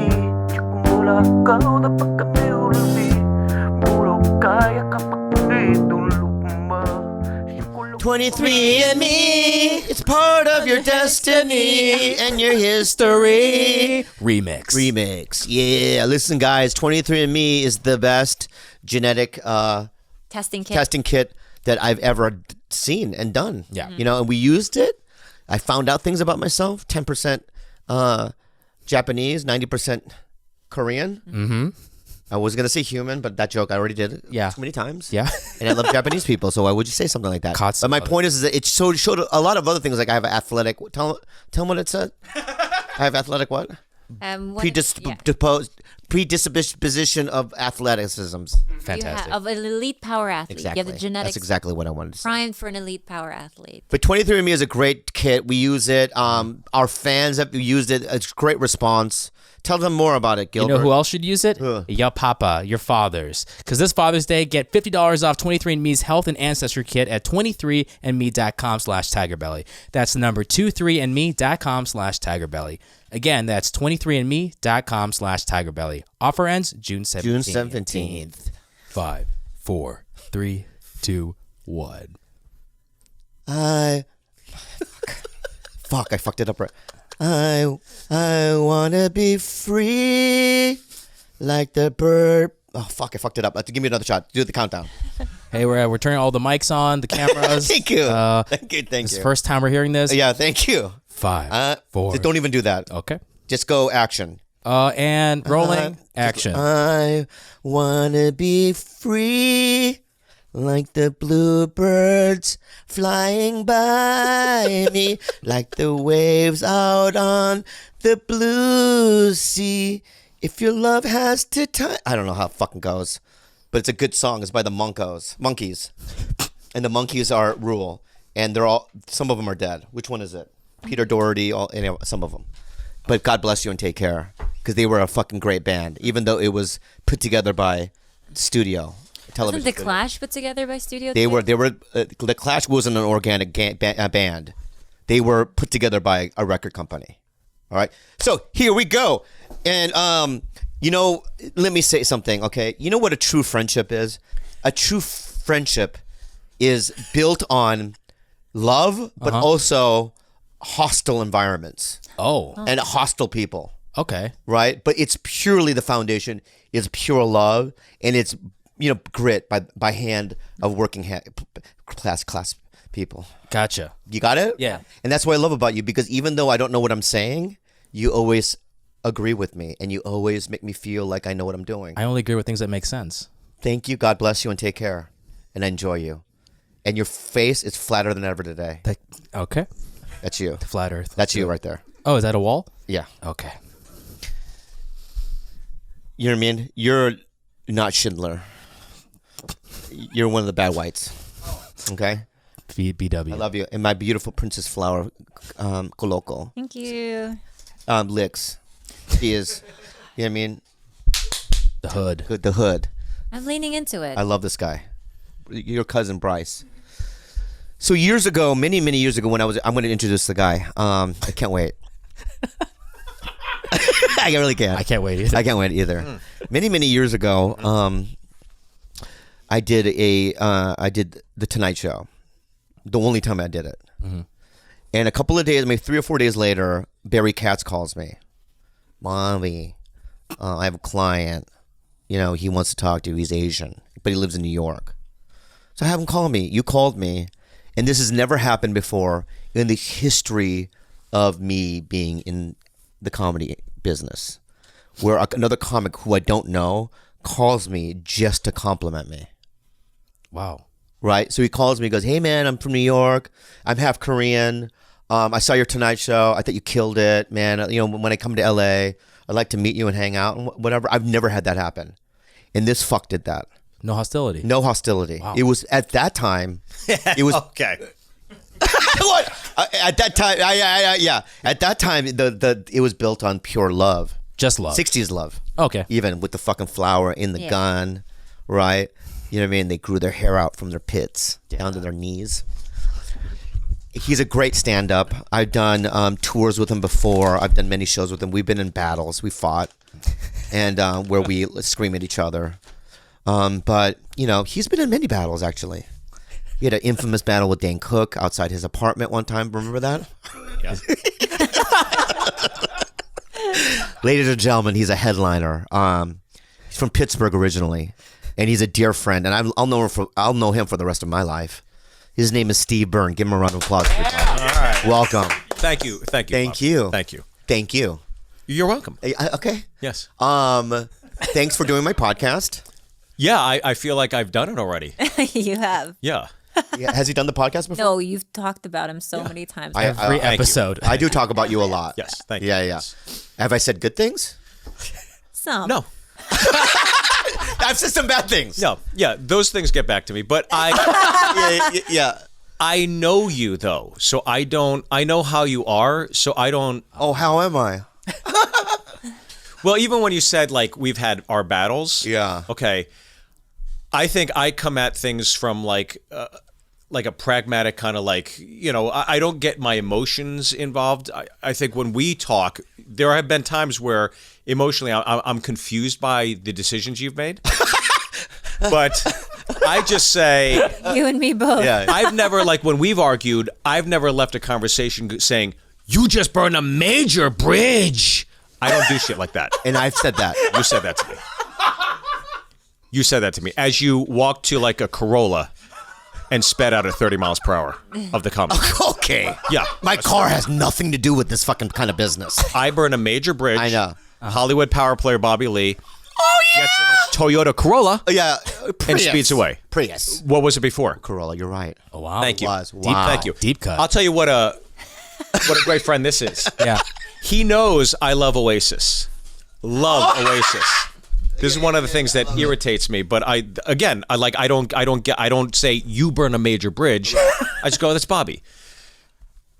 lagi. Kung wala ka, dapat kami ulabi. Puro kaya kapag di tulugma. 23andMe, it's part of your destiny and your history. Remix. Yeah, listen, guys, 23andMe is the best genetic testing kit that I've ever seen and done. Yeah. You know, and we used it. I found out things about myself. 10% Japanese, 90% Korean. Mm-hmm. I was going to say human, but that joke, I already did it too many times. Yeah. And I love Japanese people, so why would you say something like that? Katsu. But my point is that it showed a lot of other things. Like I have athletic, tell them what it said. I have athletic what? Predisposition of athleticism. Fantastic. Of an elite power athlete. Exactly. You have the genetics. That's exactly what I wanted to say. Primed for an elite power athlete. But 23andMe is a great kit. We use it. Our fans have used it. It's a great response. Tell them more about it, Gilbert. You know who else should use it? Your papa, your fathers. Because this Father's Day, get $50 off 23andMe's health and ancestry kit at 23andme.com/TigerBelly. That's the number 23andme.com/TigerBelly. Again, that's 23andme.com/TigerBelly. Offer ends June 17th. June 17th. 5, 4, 3, 2, 1. Fuck, I fucked it up right. I wanna be free like the bird. Oh fuck, I fucked it up. Give me another shot. Do the countdown. Hey, we're turning all the mics on, the cameras. Thank you. Thank This is you. the first time we're hearing this. Yeah, thank you. 5, 4. Don't even do that. Okay. Just go action. And rolling. Action. I wanna be free like the bluebirds flying by me, like the waves out on the blue sea. If your love has to time, I don't know how it fucking goes, but it's a good song. It's by the Monkeys, and the Monkeys are Rule, and some of them are dead. Which one is it? Peter Doherty, some of them. But God bless you and take care, because they were a fucking great band, even though it was put together by studio. Wasn't the Clash put together by studio? They were. The Clash wasn't an organic band. They were put together by a record company. All right. So here we go. And let me say something. Okay. You know what a true friendship is? A true friendship is built on love, but also hostile environments. And hostile people. Okay. Right. But it's purely the foundation. It's pure love, and it's grit by hand of working class people. Gotcha. You got it? Yeah. And that's what I love about you, because even though I don't know what I'm saying, you always agree with me, and you always make me feel like I know what I'm doing. I only agree with things that make sense. Thank you. God bless you and take care. And I enjoy you. And your face is flatter than ever today. Okay. That's you. Flat Earth. That's you right there. Oh, is that a wall? Yeah. Okay. You know what I mean? You're not Schindler. You're one of the bad whites. Okay? BW. I love you. And my beautiful Princess Flower, Koloko. Thank you. Licks. She is, you know what I mean? The hood. Good, the hood. I'm leaning into it. I love this guy. Your cousin, Bryce. So years ago, many years ago, I'm going to introduce the guy. I can't wait. I really can't. I can't wait either. I can't wait either. Many years ago, I did the Tonight Show. The only time I did it. Mm-hmm. And a couple of days, maybe 3 or 4 days later, Barry Katz calls me. Mommy, I have a client. He wants to talk to you. He's Asian, but he lives in New York. So I have him call me. You called me. And this has never happened before in the history of me being in the comedy business, where another comic who I don't know calls me just to compliment me. Wow. Right? So he calls me, he goes, "Hey man, I'm from New York. I'm half Korean. I saw your Tonight Show. I thought you killed it, man. When I come to LA, I'd like to meet you and hang out and whatever." I've never had that happen. And this fuck did that. No hostility. No hostility. Wow. It was at that time. It was okay. What? At that time, yeah. At that time, it was built on pure love. Just love. 60s love. Okay. Even with the fucking flower in the gun, right? You know what I mean? They grew their hair out from their pits down to their knees. He's a great stand-up. I've done tours with him before. I've done many shows with him. We've been in battles. We fought, and where we scream at each other. But he's been in many battles actually. He had an infamous battle with Dane Cook outside his apartment one time. Remember that? Yeah. Ladies and gentlemen, he's a headliner. He's from Pittsburgh originally, and he's a dear friend. And I'll know him for the rest of my life. His name is Steve Byrne. Give him a round of applause. All right. Welcome. Thank you. Thank Bob. you. Thank you. Thank you. You're welcome. Okay. Yes. Thanks for doing my podcast. Yeah, I feel like I've done it already. You have. Yeah. Yeah, has he done the podcast before? No, you've talked about him so many times. Every thank you. episode. I do talk about you a lot. Yes. Thank you. Yeah. Yes. Have I said good things? Some. No. I've said some bad things. No. Yeah, those things get back to me, but I Yeah. I know you though, so I know how you are, so I don't. Oh, how am I? Well, even when you said like we've had our battles. Yeah. Okay. I think I come at things from like a pragmatic kind of like, I don't get my emotions involved. I think when we talk, there have been times where emotionally I'm confused by the decisions you've made. But I just say, You and me both. Yeah. I've never, like when we've argued, I've never left a conversation saying, you just burned a major bridge. I don't do shit like that. And I've said that. You said that to me. You said that to me as you walked to like a Corolla and sped out at 30 miles per hour of the company. Okay. Yeah. My car has nothing to do with this fucking kind of business. I burn a major bridge. I know. Hollywood power player Bobby Lee gets in a Toyota Corolla Yeah. and Prius. speeds away. Prius. What was it before? Corolla, you're right. Oh, wow. Thank you. Was. Deep, Wow. thank you. Deep cut. I'll tell you what a great friend this is. Yeah. He knows I love Oasis. Love Oasis. This is one of the things that irritates me. But I don't say you burn a major bridge. I just go, that's Bobby.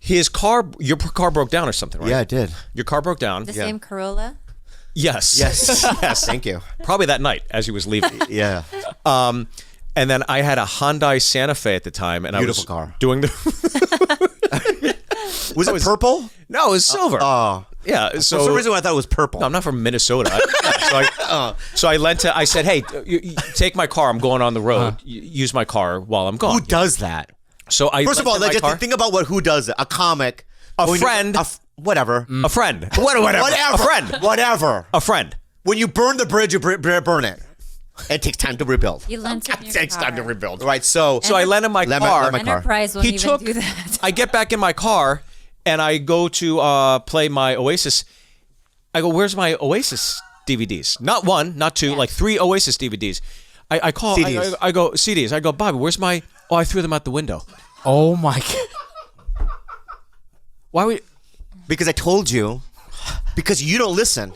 Your car broke down or something, right? Yeah, it did. Your car broke down. The same Corolla? Yes. Yes. Yes. Thank you. Probably that night as he was leaving. Yeah. And then I had a Hyundai Santa Fe at the time, and Beautiful I was car. doing the. Was it purple? No, it was silver. Oh. Yeah. For So some reason I thought it was purple. No, I'm not from Minnesota. So I lent it. I said, "Hey, you take my car. I'm going on the road. Use my car while I'm gone." Who does that? So I First of all, rented my car. just think about who does it. A comic. Friend. Whatever. A friend. Whatever. A friend. Whatever. A friend. When you burn the bridge, you burn it. It takes time to rebuild. You lent it in It your takes car. time to rebuild. Right, so So I lent him my Let car. my car. Enterprise won't He even took. do that. I get back in my car and I go to play my Oasis. I go, where's my Oasis DVDs? Not one, not two, like 3 Oasis DVDs. I call. CDs. I go CDs. I go, Bobby, where's my? Oh, I threw them out the window. Oh, my God. Why would? because I told you, because you don't listen.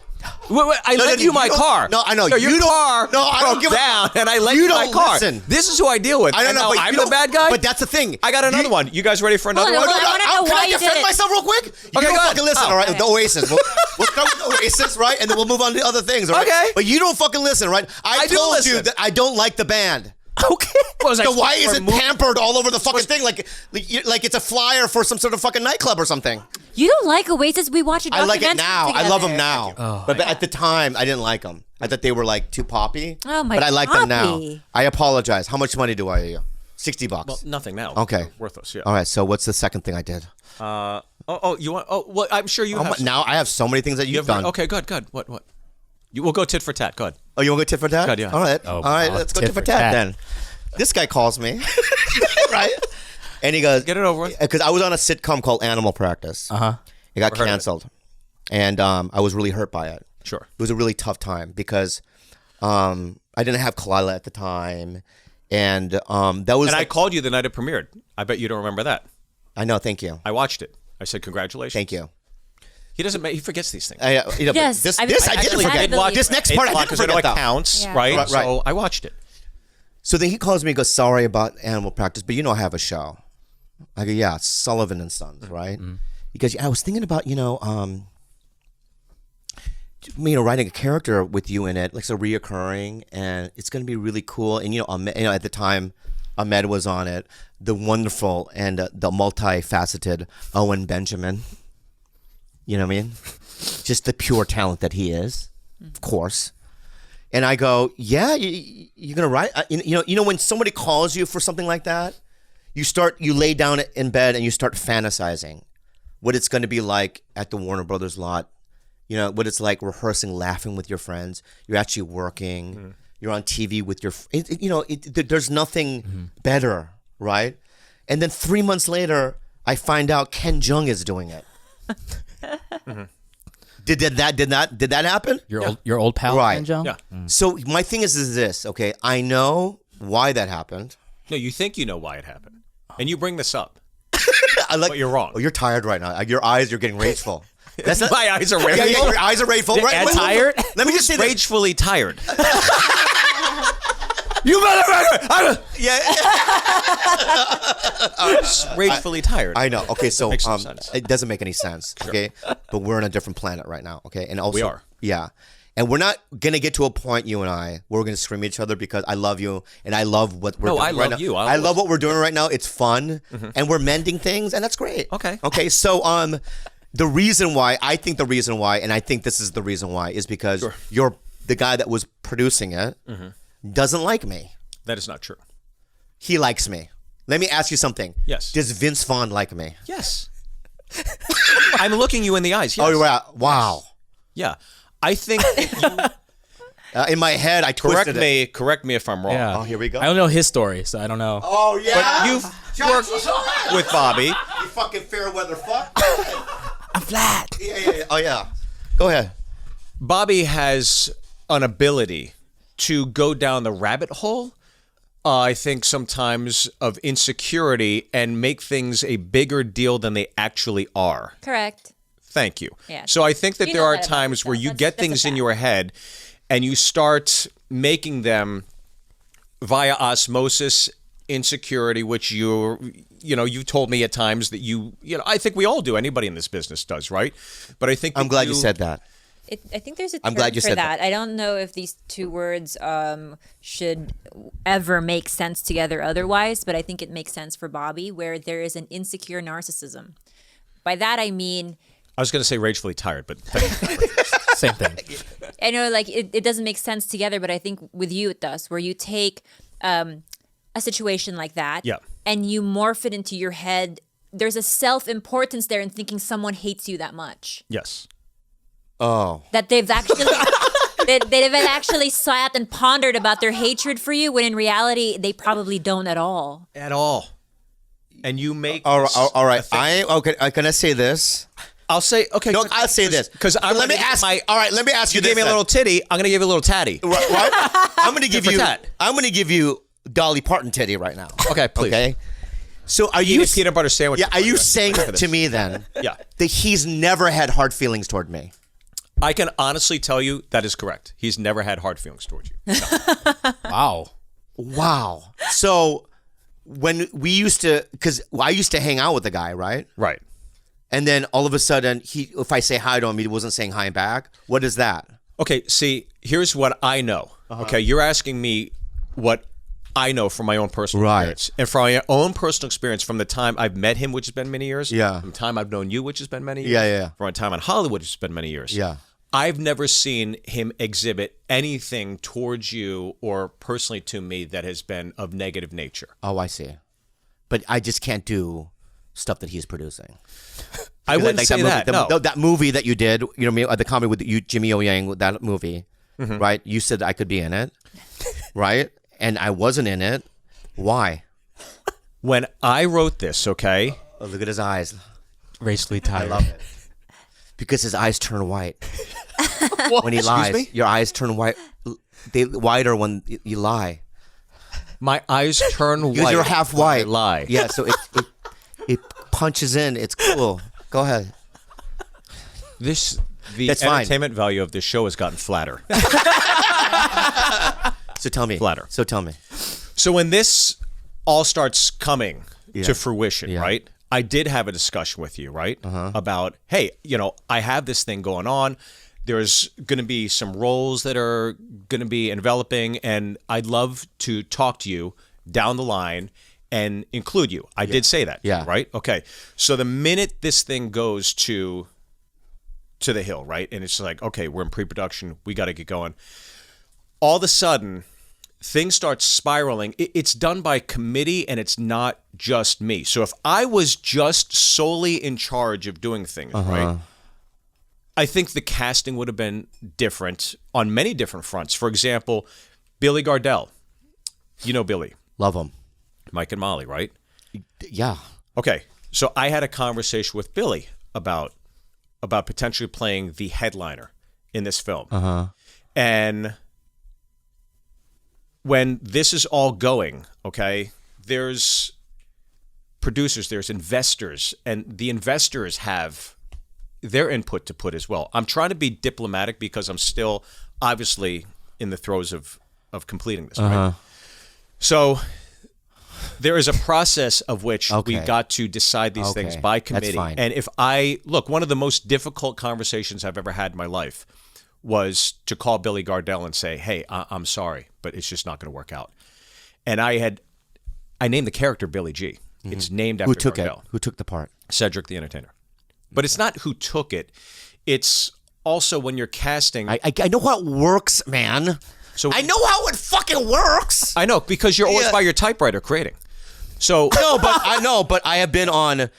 Wait, I lent you my don't- car. No, I know. Your You don't- car No, I don't broke give a- down, and I lent You you my don't car. listen. This is who I deal with. I don't And know, now but I'm you the don't- bad guy. But that's the thing. I got another one. You guys ready for another Hold one? on, I wanna know Can why I you defend did it. myself real quick? You Okay, don't go ahead. fucking listen, Oh, all right? okay. The Oasis. We'll start with the Oasis, right? And then we'll move on to other things, all right? Okay. But you don't fucking listen, right? I do told you listen. that I don't like the band. Okay. So why is it pampered all over the fucking thing like it's a flyer for some sort of fucking nightclub or something? You don't like Oasis? We watch a I like it documentary now. I love them together. now. But at the time, I didn't like them. I thought they were like too poppy. Oh, my But I like them now. poppy. I apologize. How much money do I owe you? $60. Well, nothing now. Okay. Worthless. Yeah. All right. So what's the second thing I did? You want? Oh, well, I'm sure you have. Now I have so many things that you've done. Okay, good. What? We'll go tit for tat. Go ahead. Oh, you want to go tit for tat? Good, yeah. All right. Oh, All right. wow. Let's go Tit tit for for tat tat. then. This guy calls me, right? And he goes, Get it over with. Because I was on a sitcom called Animal Practice. Uh-huh. It got Never heard of it. canceled. And I was really hurt by it. Sure. It was a really tough time because I didn't have Khalyla at the time. And that was. And I called you the night it premiered. I bet you don't remember that. I know. Thank you. I watched it. I said congratulations. Thank you. He doesn't. He forgets these things. But Yes, This I I didn't actually forget. did watch This next part I didn't because I know forget. it Though. counts, Yeah. right? Right. So I watched it. So then he calls me and goes, sorry about Animal Practice, but you know I have a show. I go, yeah, it's Sullivan and Sons, right? He goes, yeah, I was thinking about, writing a character with you in it, like so reoccurring, and it's going to be really cool. And at the time, Ahmed was on it. The wonderful and the multifaceted Owen Benjamin. You know what I mean? Just the pure talent that he is, of course. And I go, yeah, you're gonna write. You know when somebody calls you for something like that, you lay down in bed and you start fantasizing what it's gonna be like at the Warner Brothers lot. You know what it's like rehearsing, laughing with your friends. You're actually working. You're on TV with your. There's nothing better, right? And then 3 months later, I find out Ken Jeong is doing it. Did that happen? Your old pal, Right. Ken Jeong? Yeah. So my thing is this, okay? I know why that happened. No, you think you know why it happened, and you bring this up. But you're wrong. Oh, you're tired right now. Your eyes, you're getting rageful. That's not, My eyes are rageful. yeah, your eyes are rageful. And tired? Let me just say that. Ragefully tired. You motherfucker! Yeah. Ragefully tired. I know. Okay, so Makes some sense. it doesn't make any sense. Okay, but we're on a different planet right now. Okay, and also We are. Yeah, and we're not gonna get to a point, you and I, where we're gonna scream at each other because I love you and I love what we're No, doing I right love now. you. I love what we're doing right now. It's fun, and we're mending things, and that's great. Okay. Okay. So the reason why, and I think this is the reason why, is because you're the guy that was producing it doesn't like me. That is not true. He likes me. Let me ask you something. Yes. Does Vince Vaughn like me? Yes. I'm looking you in the eyes. Yes. Oh, wow. Yeah. I think In my head, I twisted it. correct me if I'm wrong. Yeah. Oh, here we go. I don't know his story, so I don't know. Oh, yeah. But you've worked with Bobby. You fucking fair weather fuck. I'm flat. Yeah. Oh, yeah. Go ahead. Bobby has an ability to go down the rabbit hole, I think sometimes, of insecurity and make things a bigger deal than they actually are. Correct. Thank you. Yeah. So I think that You there know are that about times where yourself. you That's get a things in fact. your head and you start making them via osmosis insecurity, which you've told me at times that I think we all do. Anybody in this business does, right? But I think I'm glad you said that. I think there's a I'm term glad you for said that. that. I don't know if these two words should ever make sense together otherwise, but I think it makes sense for Bobby, where there is an insecure narcissism. By that I mean, I was going to say ragefully tired, but Same thing. I know like it doesn't make sense together, but I think with you it does, where you take a situation like that Yeah. and you morph it into your head. There's a self-importance there in thinking someone hates you that much. yes. Oh. That they've actually they've actually sat and pondered about their hatred for you, when in reality they probably don't at all. At all. And you make All this right. a thing. Can I say this? I'll say, okay. No, I'll say this. Because let me ask you You this. gave me a then. little titty, I'm going to give you a little tatty. Right? I'm gonna give Tit for you. tat. I'm gonna give you Dolly Parton titty right now. Okay, please. Okay. So are Eat you a peanut butter sandwich. Yeah. Are you before saying after this. to me then? Yeah. That he's never had hard feelings toward me? I can honestly tell you that is correct. He's never had hard feelings towards you. Wow. Wow. So when we used to, because I used to hang out with the guy, right? Right. And then all of a sudden, if I say hi to him, he wasn't saying hi back. What is that? Okay, see, here's what I know. Okay, you're asking me what I know from my own personal Right. experience. And from my own personal experience, from the time I've met him, which has been many years, Yeah. from the time I've known you, which has been many years, Yeah. from my time in Hollywood, which has been many years, Yeah. I've never seen him exhibit anything towards you or personally to me that has been of negative nature. Oh, I see. But I just can't do stuff that he's producing. I wouldn't say that. No. That movie that you did, you know, the comedy with you, Jimmy O Yang, that movie, right? You said I could be in it, right? And I wasn't in it. Why? When I wrote this, okay, Oh, look at his eyes. Racially tired. I love it. Because his eyes turn white. When he lies, me? your eyes turn white. They whiter when you lie. my eyes turn white. Because you're half when I white. lie. Yeah, so it punches in. It's cool. Go ahead. The That's fine. entertainment value of this show has gotten flatter. So tell me. Flatter. So tell me. So when this all starts coming Yeah. to fruition, Yeah. right? I did have a discussion with you, right? About, hey, I have this thing going on. There's going to be some roles that are going to be enveloping, and I'd love to talk to you down the line and include you. I did say that. Yeah. Right? Okay. So the minute this thing goes to the hill, right? And it's like, okay, we're in pre-production. We got to get going. All of a sudden, things start spiraling. It's done by committee, and it's not just me. So if I was just solely in charge of doing things, right, I think the casting would have been different on many different fronts. For example, Billy Gardell. You know Billy. Love him. Mike and Molly, right? Yeah. Okay. So I had a conversation with Billy about potentially playing the headliner in this film. And when this is all going, okay, there's producers, there's investors, and the investors have their input to put as well. I'm trying to be diplomatic because I'm still obviously in the throes of completing this, right? So there is a process of which we got to decide these things by committee. That's fine. And if look, one of the most difficult conversations I've ever had in my life was to call Billy Gardell and say, hey, I'm sorry, but it's just not going to work out. And I named the character Billy G. It's named after Who took Gardell. it? Who took the part? Cedric the Entertainer. But it's not who took it. It's also when you're casting. I know how it works, man. So I know how it fucking works. I know, because you're always by your typewriter creating. So No, but I have been on,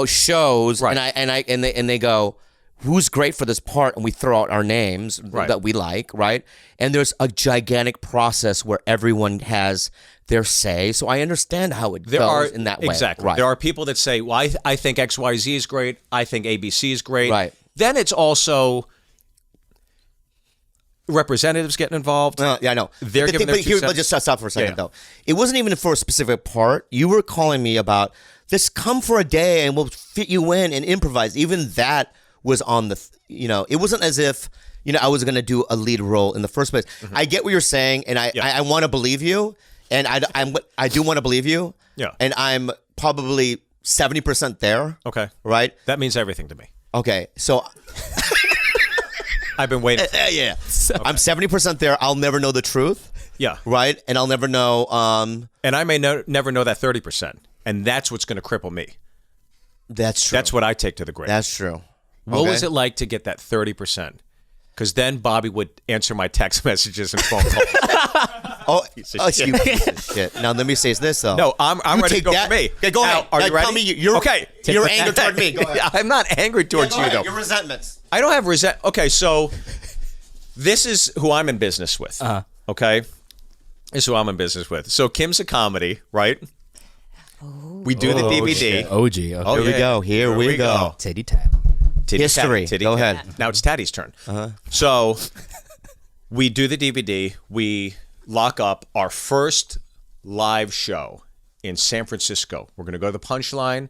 shows, Right. and they go, who's great for this part, and we throw out our names that we like, right? And there's a gigantic process where everyone has their say. So I understand how it goes in that way. Exactly. Right. There are people that say, well, I think XYZ is great. I think ABC is great. Right. Then it's also representatives getting involved. Yeah, I know. They're giving their 2 cents. But just stop for a second, Yeah. though. It wasn't even for a specific part. You were calling me about this. Come for a day, and we'll fit you in and improvise. Even that was on the. It wasn't as if I was going to do a lead role in the first place. I get what you're saying, and I want to believe you, and I do want to believe you. Yeah. And I'm probably 70% there. Okay. Right. That means everything to me. Okay. So. I've been waiting. Yeah. I'm 70% there. I'll never know the truth. Yeah. Right. And I'll never know. And I may never know that 30%. And that's what's going to cripple me. That's true. That's what I take to the grave. That's true. What was it like to get that 30%? Because then Bobby would answer my text messages and phone calls. You piece of shit. Now let me say this though. No, I'm ready to go for me. Okay, go ahead. Are you Now, ready? Tell me you're okay. You're angry toward me. Go ahead. I'm not angry towards you though. Your resentments. I don't have resent. Okay, so this is who I'm in business with. Okay, this is who I'm in business with. So Kim's a comedy, right? We do the DVD. Shit. OG. Okay. Oh, Here we go. Here we go. Titty tap. Titty History. Titty Go tat. ahead. Now it's Tatty's turn. So we do the DVD. We lock up our first live show in San Francisco. We're going to go to the Punchline.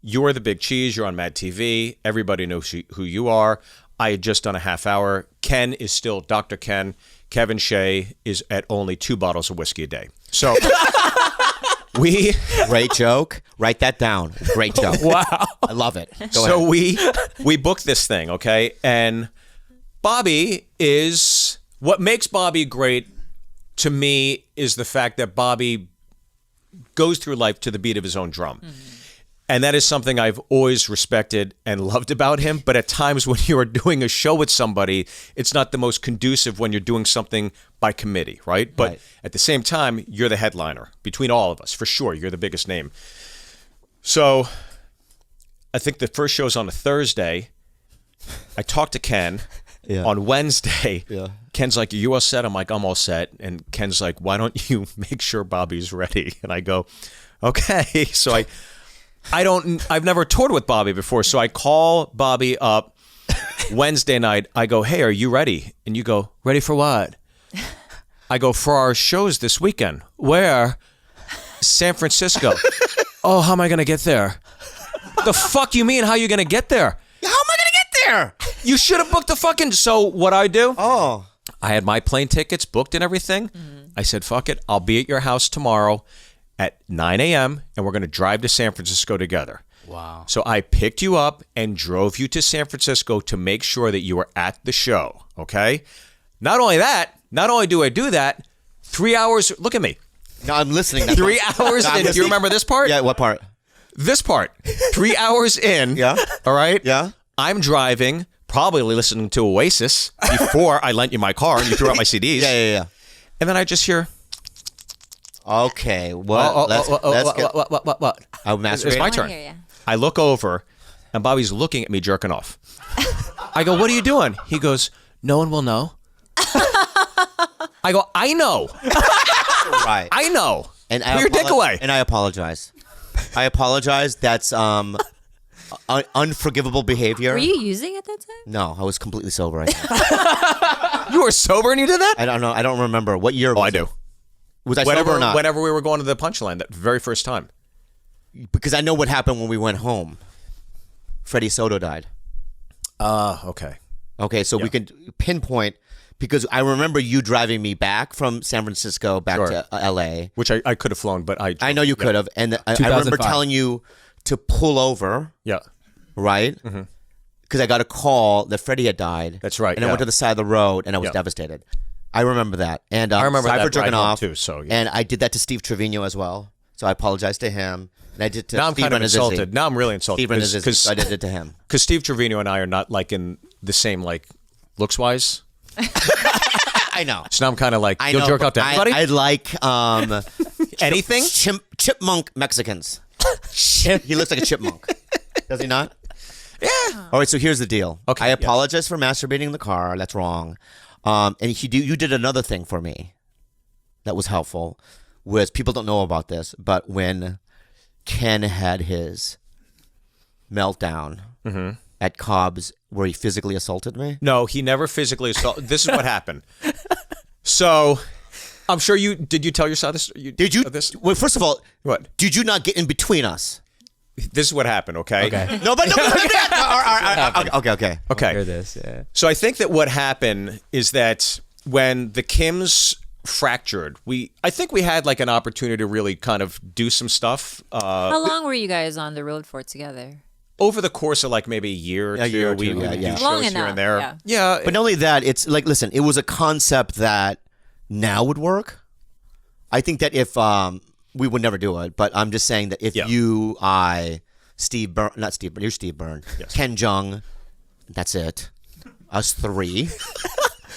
You are the big cheese. You're on Mad TV. Everybody knows who you are. I had just done a half hour. Ken is still Dr. Ken. Kevin Shea is at only 2 bottles of whiskey a day. So Great joke. Write that down. Great joke. Wow. I love it. Go so ahead. we booked this thing, okay? And Bobby is what makes Bobby great to me is the fact that Bobby goes through life to the beat of his own drum. And that is something I've always respected and loved about him. But at times when you are doing a show with somebody, it's not the most conducive when you're doing something by committee, right? But at the same time, you're the headliner between all of us. For sure, you're the biggest name. So I think the first show's on a Thursday. I talked to Ken on Wednesday. Ken's like, are you all set? I'm like, I'm all set. And Ken's like, why don't you make sure Bobby's ready? And I go, okay. So I've never toured with Bobby before, so I call Bobby up Wednesday night. I go, hey, are you ready? And you go, ready for what? I go, for our shows this weekend. Where? San Francisco. Oh, how am I going to get there? The fuck you mean, how you going to get there? How am I going to get there? You should have booked the fucking... So what I do? Oh. I had my plane tickets booked and everything. I said, fuck it. I'll be at your house tomorrow at 9 a.m. and we're going to drive to San Francisco together. Wow. So I picked you up and drove you to San Francisco to make sure that you were at the show, okay? Not only do I do that, 3 hours, look at me, No, I'm listening. That's 3 hours No, I'm in. Do you listening. remember this part? Yeah, what part? This part. 3 hours in. Yeah. All right. Yeah. I'm driving, probably listening to Oasis before I lent you my car and you threw out my CDs. Yeah. And then I just hear, Okay, what? Let's get. what? I'm masturbating. It's my I turn. hear ya. I look over, and Bobby's looking at me jerking off. I go, what are you doing? He goes, no one will know. I go, I know. Right. I know. And Put your dick away. And I apologize. That's unforgivable behavior. Were you using it that time? No, I was completely sober. I think. You were sober and you did that? I don't know. I don't remember what year. Oh, Was I it? do. Was I sober or not? Whenever we were going to the Punchline, that very first time. Because I know what happened when we went home. Freddie Soto died. Okay. Okay, so we can pinpoint because I remember you driving me back from San Francisco back Sure. to L.A. Which I could have flown, but I I know you could have, and I remember 2005. telling you to pull over, Yeah. right? Because I got a call that Freddie had died. That's right, And I yeah. went to the side of the road, and I was Yeah. devastated. I remember that, and I remember sorry that for jerking ride home off too, so, yeah. and I did that to Steve Trevino as well. So I apologized to him, and I did to Now I'm Steve kind of Renazzisi. insulted. Now I'm really insulted. Steve Renazzisi, Because so I did it to him. Steve Trevino and I are not like in the same like looks wise. I know. So now I'm kind of like, I you'll know, jerk off to but everybody? I like Anything? chipmunk Mexicans. He looks like a chipmunk. Does he not? Yeah. All right, so here's the deal. Okay, I yes. apologize for masturbating in the car. That's wrong. And you did another thing for me that was helpful. Was people don't know about this, but when Ken had his meltdown at Cobb's, where he physically assaulted me. No, he never physically assaulted. This is what happened. So, I'm sure did you tell your side of this? Did you? This? Well, first of all, What? did you not get in between us? This is what happened, okay? Okay. No, but okay. Okay. Hear this, yeah. So I think that what happened is that when the Kims fractured, I think we had like an opportunity to really kind of do some stuff. How long were you guys on the road for together? Over the course of like maybe a year or two, year or two, we would yeah. do Long shows here enough, and there. yeah. Yeah. But not only that, it's like, listen, it was a concept that now would work. I think that if we would never do it, but I'm just saying that if Yeah. you, Steve Byrne, not Steve Byrne, you're Steve Byrne, Ken Jeong, that's it. Us three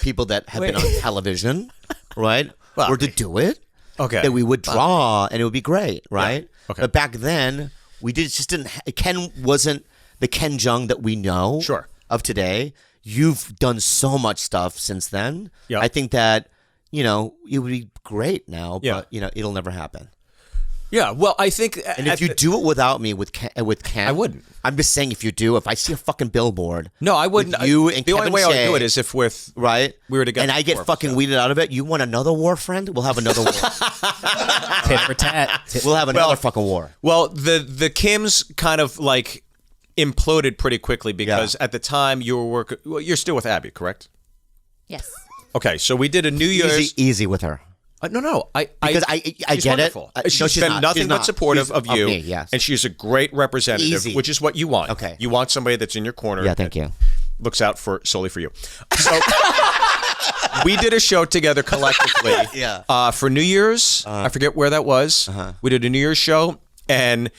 people that have been on television, right? Well, were to do it. Okay. That we would draw and it would be great, right? Okay. But back then, just didn't. Ken wasn't the Ken Jeong that we know Sure. of today. You've done so much stuff since then. Yeah. I think that it would be great now, Yeah. but it'll never happen. Yeah. Well, I think. And if you do it without me with Ken, I wouldn't. I'm just saying, if you do, if I see a fucking billboard, No, I wouldn't. with you and the only Kevin way I would Shea, do it is if with right? we were together and I get before, fucking so. weeded out of it. You want another war, friend? We'll have another war. Tit for tat. We'll have another fucking war. Well, the Kims kind of like imploded pretty quickly because at the time you were working. Well, you're still with Abby, correct? Yes. Okay, so we did a New Year's. Easy with her. No. Because I she's get it. wonderful. No, She's she's been not. nothing She's but not. supportive She's of you, me, yes. and she's a great representative, Easy. which is what you want. Okay. You want somebody that's in your corner. Yeah, thank you. Looks out solely for you. So we did a show together collectively. Yeah. For New Year's, I forget where that was. We did a New Year's show, and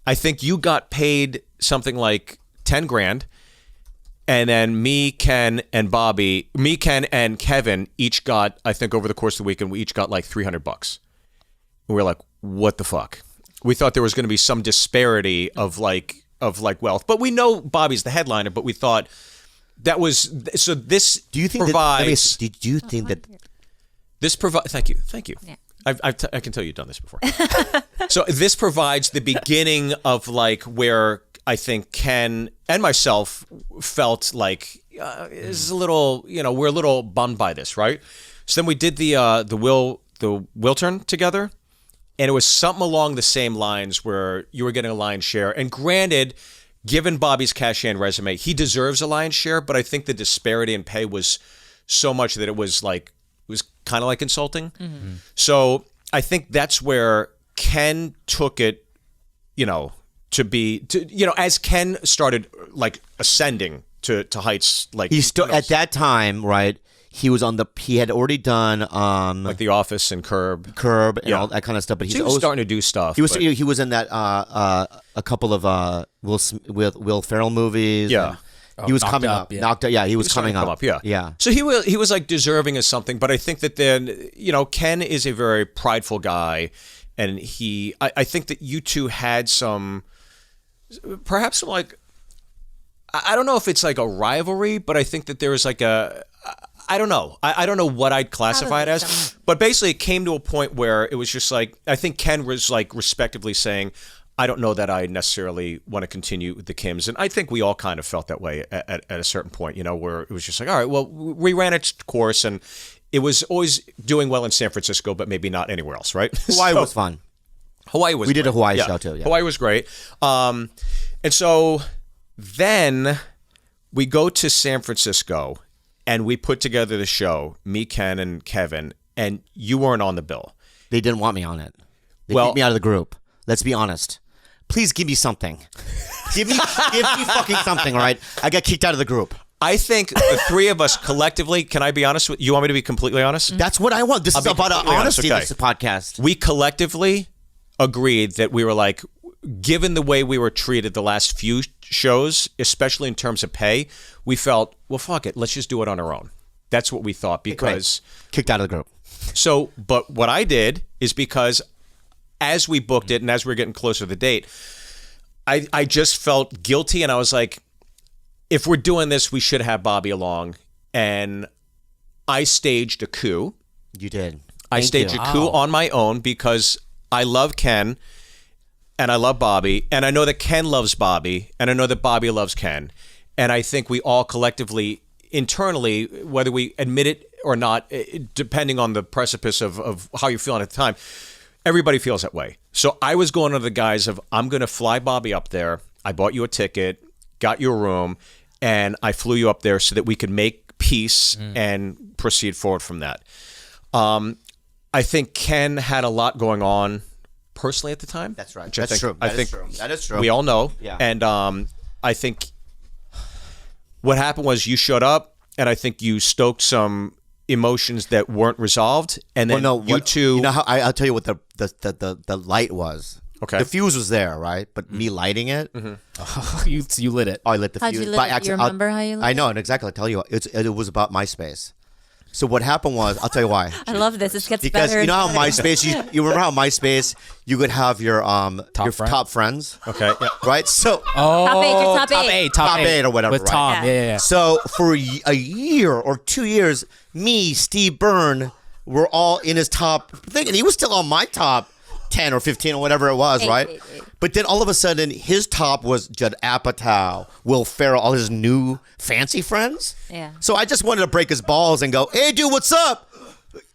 I think you got paid something like 10 grand. And then me, Ken, and Kevin each got, I think over the course of the weekend, we each got like $300. And we were like, what the fuck? We thought there was going to be some disparity of like wealth. But we know Bobby's the headliner, but we thought that was, so this Do you think provides, did you think that? this provides, thank you. Yeah. I can tell you've done this before. So this provides the beginning of like where I think Ken and myself felt like is a little, we're a little bummed by this, right? So then we did the Wiltern together, and it was something along the same lines where you were getting a lion's share. And granted, given Bobby's cachet and resume, he deserves a lion's share, but I think the disparity in pay was so much that it was kind of like insulting. Mm-hmm. So I think that's where Ken took it, as Ken started like ascending to heights like He still at that time, right? He had already done like The Office and Curb. And all that kind of stuff. But So he was starting to do stuff. He was but- he was in that a couple of Will Ferrell movies. Yeah. He was Knocked coming Up, up. yeah. Knocked up. Yeah, he was starting coming to up. come Yeah. So he was like deserving of something, but I think that then, Ken is a very prideful guy, and I think that you two had perhaps like, I don't know if it's like a rivalry, but I think that there was like I don't know. I don't know what I'd classify it as, but basically it came to a point where it was just like, I think Ken was like respectively saying, I don't know that I necessarily want to continue with the Kims. And I think we all kind of felt that way at a certain point, where it was just like, all right, well, we ran its course, and it was always doing well in San Francisco, but maybe not anywhere else, right? Hawaii was fun. Hawaii was We did a great. Hawaii show too. Yeah. Hawaii was great. And so then we go to San Francisco and we put together the show, me, Ken, and Kevin, and you weren't on the bill. They didn't want me on it. They Well- kicked me out of the group. Let's be honest. Please give me something. Give me fucking something, all right? I got kicked out of the group. I think the three of us collectively, can I be honest with you? You want me to be completely honest? That's what I want. This I'll is be about completely honest, honesty, okay. this podcast. We collectively agreed that we were like, given the way we were treated the last few shows, especially in terms of pay, we felt, well, fuck it. Let's just do it on our own. That's what we thought because... Kicked out of the group. So, but what I did is because as we booked it and as we were getting closer to the date, I just felt guilty, and I was like, if we're doing this, we should have Bobby along. And I staged a coup. You did. I Thank staged you. a coup on my own because I love Ken and I love Bobby, and I know that Ken loves Bobby, and I know that Bobby loves Ken. And I think we all collectively, internally, whether we admit it or not, depending on the precipice of how you're feeling at the time, everybody feels that way. So I was going under the guise of, I'm going to fly Bobby up there. I bought you a ticket, got you a room, and I flew you up there so that we could make peace and proceed forward from that. I think Ken had a lot going on personally at the time. That's right. which I That's think- true. I That think is true. That is true. we all know. Yeah. And I think what happened was you showed up, and I think you stoked some emotions that weren't resolved, and then you two. You know how I'll tell you what the light was. Okay. The fuse was there, right? But me lighting it, You lit it. I lit the How'd fuse. you lit by it? You accident. remember how you lit I know, and exactly. I'll tell you. It was about MySpace. So what happened was, I'll tell you why. I love this. This gets Because better. you know how and better. MySpace, you remember how MySpace, you could have your friend? top friends, Okay. Yeah. right? So Top eight, your top eight. Top eight eight or whatever, with right? Tom. Yeah. Yeah. So for a year or 2 years, me, Steve Byrne, were all in his top thing, and he was still on my top 10 or 15 or whatever it was, right? Eight. But then all of a sudden, his top was Judd Apatow, Will Ferrell, all his new fancy friends. Yeah. So I just wanted to break his balls and go, "Hey, dude, what's up?"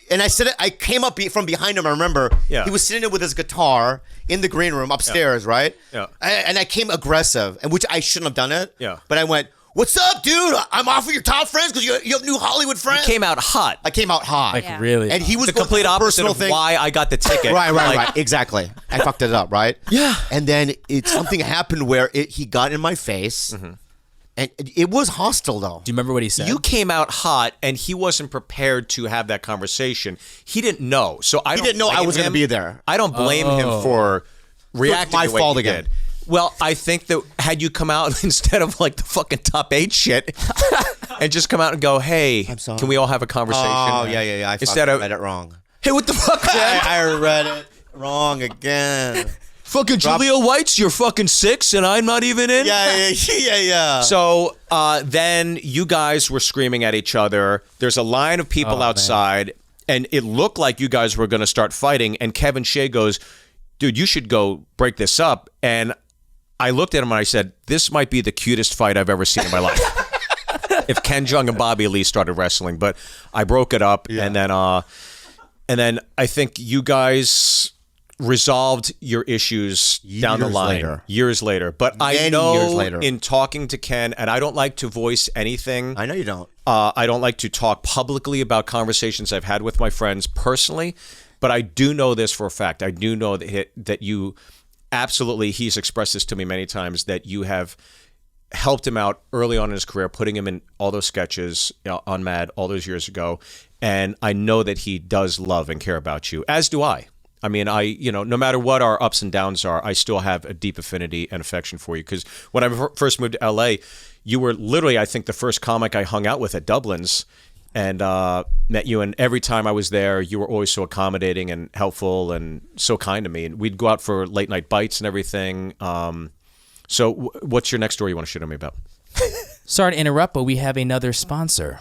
And I said it. I came up from behind him. I remember he was sitting there with his guitar in the green room upstairs, right? Yeah. And I came aggressive, and which I shouldn't have done it. Yeah. But I went, "What's up, dude? I'm off with your top friends because you have new Hollywood friends." Came out hot. I came out hot. Like Yeah. really. And he was The going complete through the opposite personal of thing. why I got the ticket. Right, Like, exactly. I fucked it up, right? Yeah. And then something happened where he got in my face, and it was hostile though. Do you remember what he said? You came out hot, and he wasn't prepared to have that conversation. He didn't know, so I He don't didn't know I blame was going to him. be there. I don't blame him for reacting. my the way fault he again. did. Well, I think that had you come out instead of like the fucking top 8 shit, and just come out and go, "Hey, sorry. can we all have a conversation?" Oh yeah. I Instead of read it wrong. "Hey, what the fuck, man? I read it wrong again. Fucking Julia White's your fucking 6, and I'm not even in." Yeah. So then you guys were screaming at each other. There's a line of people outside, and it looked like you guys were going to start fighting. And Kevin Shea goes, "Dude, you should go break this up." And I looked at him and I said, "This might be the cutest fight I've ever seen in my life." If Ken Jeong and Bobby Lee started wrestling, but I broke it up, and then I think you guys resolved your issues down the Years line later. years later. But I Many know years later. in talking to Ken, and I don't like to voice anything. I know you don't. I don't like to talk publicly about conversations I've had with my friends personally, but I do know this for a fact. I do know that you absolutely, he's expressed this to me many times, that you have helped him out early on in his career, putting him in all those sketches on Mad all those years ago. And I know that he does love and care about you, as do I. I mean, no matter what our ups and downs are, I still have a deep affinity and affection for you. Because when I first moved to LA, you were literally, I think, the first comic I hung out with at Dublin's and met you. And every time I was there, you were always so accommodating and helpful and so kind to me. And we'd go out for late night bites and everything. So what's your next story you want to shit on me about? Sorry to interrupt, but we have another sponsor.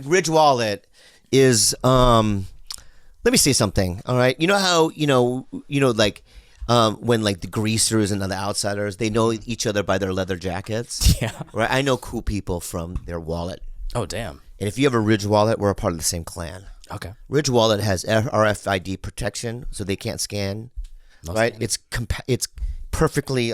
Ridge Wallet is let me say something, all right? You know how like when like the greasers and the outsiders, they know each other by their leather jackets. Yeah. Right? I know cool people from their wallet. Oh, damn. And if you have a Ridge Wallet, we're a part of the same clan. Okay. Ridge Wallet has RFID protection, so they can't scan. Right? It's perfectly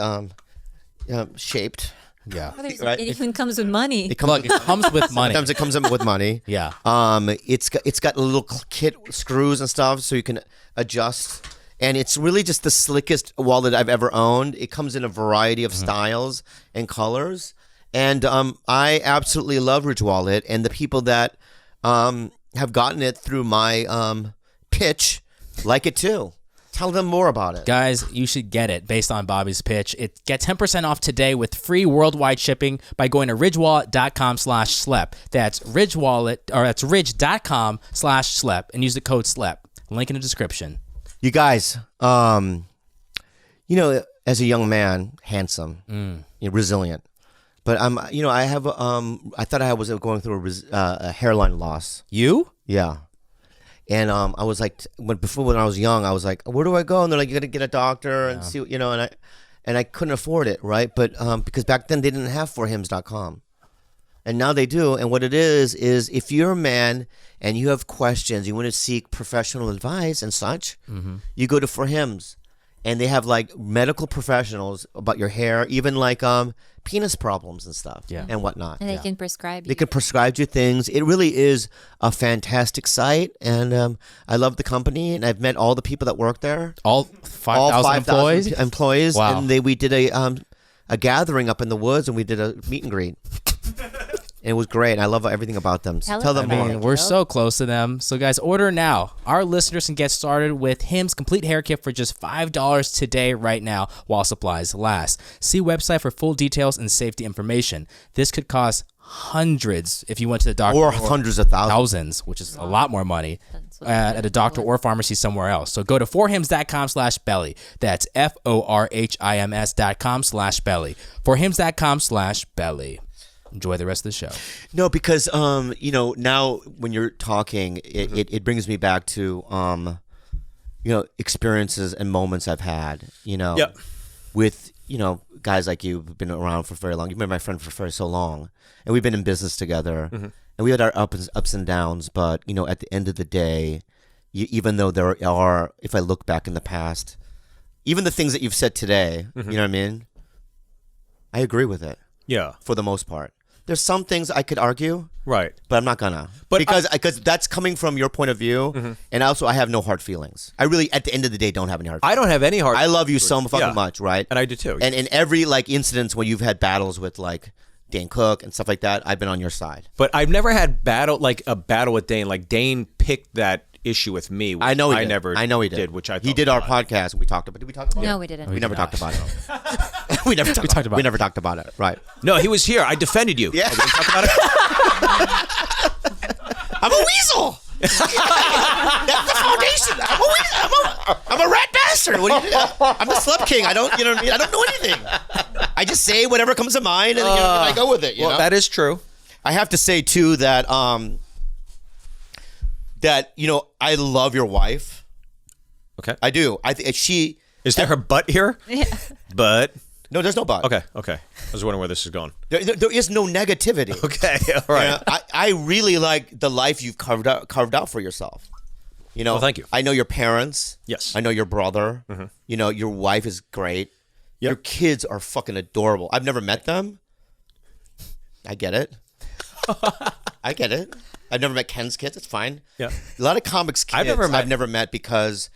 shaped. Yeah. Right? It even comes with money. It comes with money. Sometimes it comes in with money. Yeah. It's got a little kit screws and stuff, so you can adjust. And it's really just the slickest wallet I've ever owned. It comes in a variety of styles and colors. And I absolutely love Ridge Wallet. And the people that have gotten it through my pitch like it too. Tell them more about it. Guys, you should get it based on Bobby's pitch. Get 10% off today with free worldwide shipping by going to ridgewallet.com/slep. That's that's ridge.com/slep and use the code SLEP. Link in the description. You guys, as a young man, handsome, resilient, but I thought I was going through a hairline loss. You? Yeah. And I was like, when I was young, I was like, where do I go? And they're like, you got to get a doctor and see, and I couldn't afford it, right? But because back then they didn't have forhims.com. And now they do. And what it is if you're a man and you have questions, you want to seek professional advice and such, you go to For Hims. And they have like medical professionals about your hair, even like penis problems and stuff and whatnot. And they can prescribe you. They can prescribe you things. It really is a fantastic site. And I love the company. And I've met all the people that work there. All 5,000 employees. Wow. And we did a gathering up in the woods, and we did a meet and greet. And it was great. I love everything about them. Tell them more. We're so close to them. So guys, order now. Our listeners can get started with Hims Complete Hair Kit for just $5 today right now while supplies last. See website for full details and safety information. This could cost hundreds if you went to the doctor. Or hundreds of thousands. Thousands, which is a lot more money at a doctor or pharmacy somewhere else. So go to forhims.com/belly. That's forhims.com/belly. forhims.com/belly. Enjoy the rest of the show. No, because now when you're talking, it brings me back to experiences and moments I've had. With guys like you who've been around for very long. You've been my friend for so long, and we've been in business together, and we had our ups and downs. But at the end of the day, even though there are, if I look back in the past, even the things that you've said today, you know what I mean? I agree with it. Yeah. For the most part. There's some things I could argue, right? But I'm not gonna, because that's coming from your point of view, and also I have no hard feelings. I really, at the end of the day, don't have any hard feelings. I don't have any hard. I love you so fucking much, right? And I do too. And in every incidents when you've had battles with Dane Cook and stuff like that, I've been on your side. But I've never had a battle with Dane. Like Dane picked that issue with me. I know he did. Never. I know he did. Which I thought he did our podcast and we talked about. Did we talk about it? No, we didn't. We never talked about it. We never talked about it. Right. No, he was here. I defended you. Yeah. We didn't talk about it. I'm a weasel. That's the foundation. I'm a weasel. I'm a rat bastard. What do you, I'm the slut king. I don't know anything. I just say whatever comes to mind and I go with it. You know? That is true. I have to say too that I love your wife. Okay. I do. I think she is there her butt here? Yeah. But no, there's no butt. Okay. I was wondering where this is going. There is no negativity. Okay. All right. I really like the life you've carved out for yourself. Well, thank you. I know your parents. Yes. I know your brother. Your wife is great. Yep. Your kids are fucking adorable. I've never met them. I get it. I get it. I've never met Ken's kids. It's fine. Yeah. A lot of comics kids I've never met because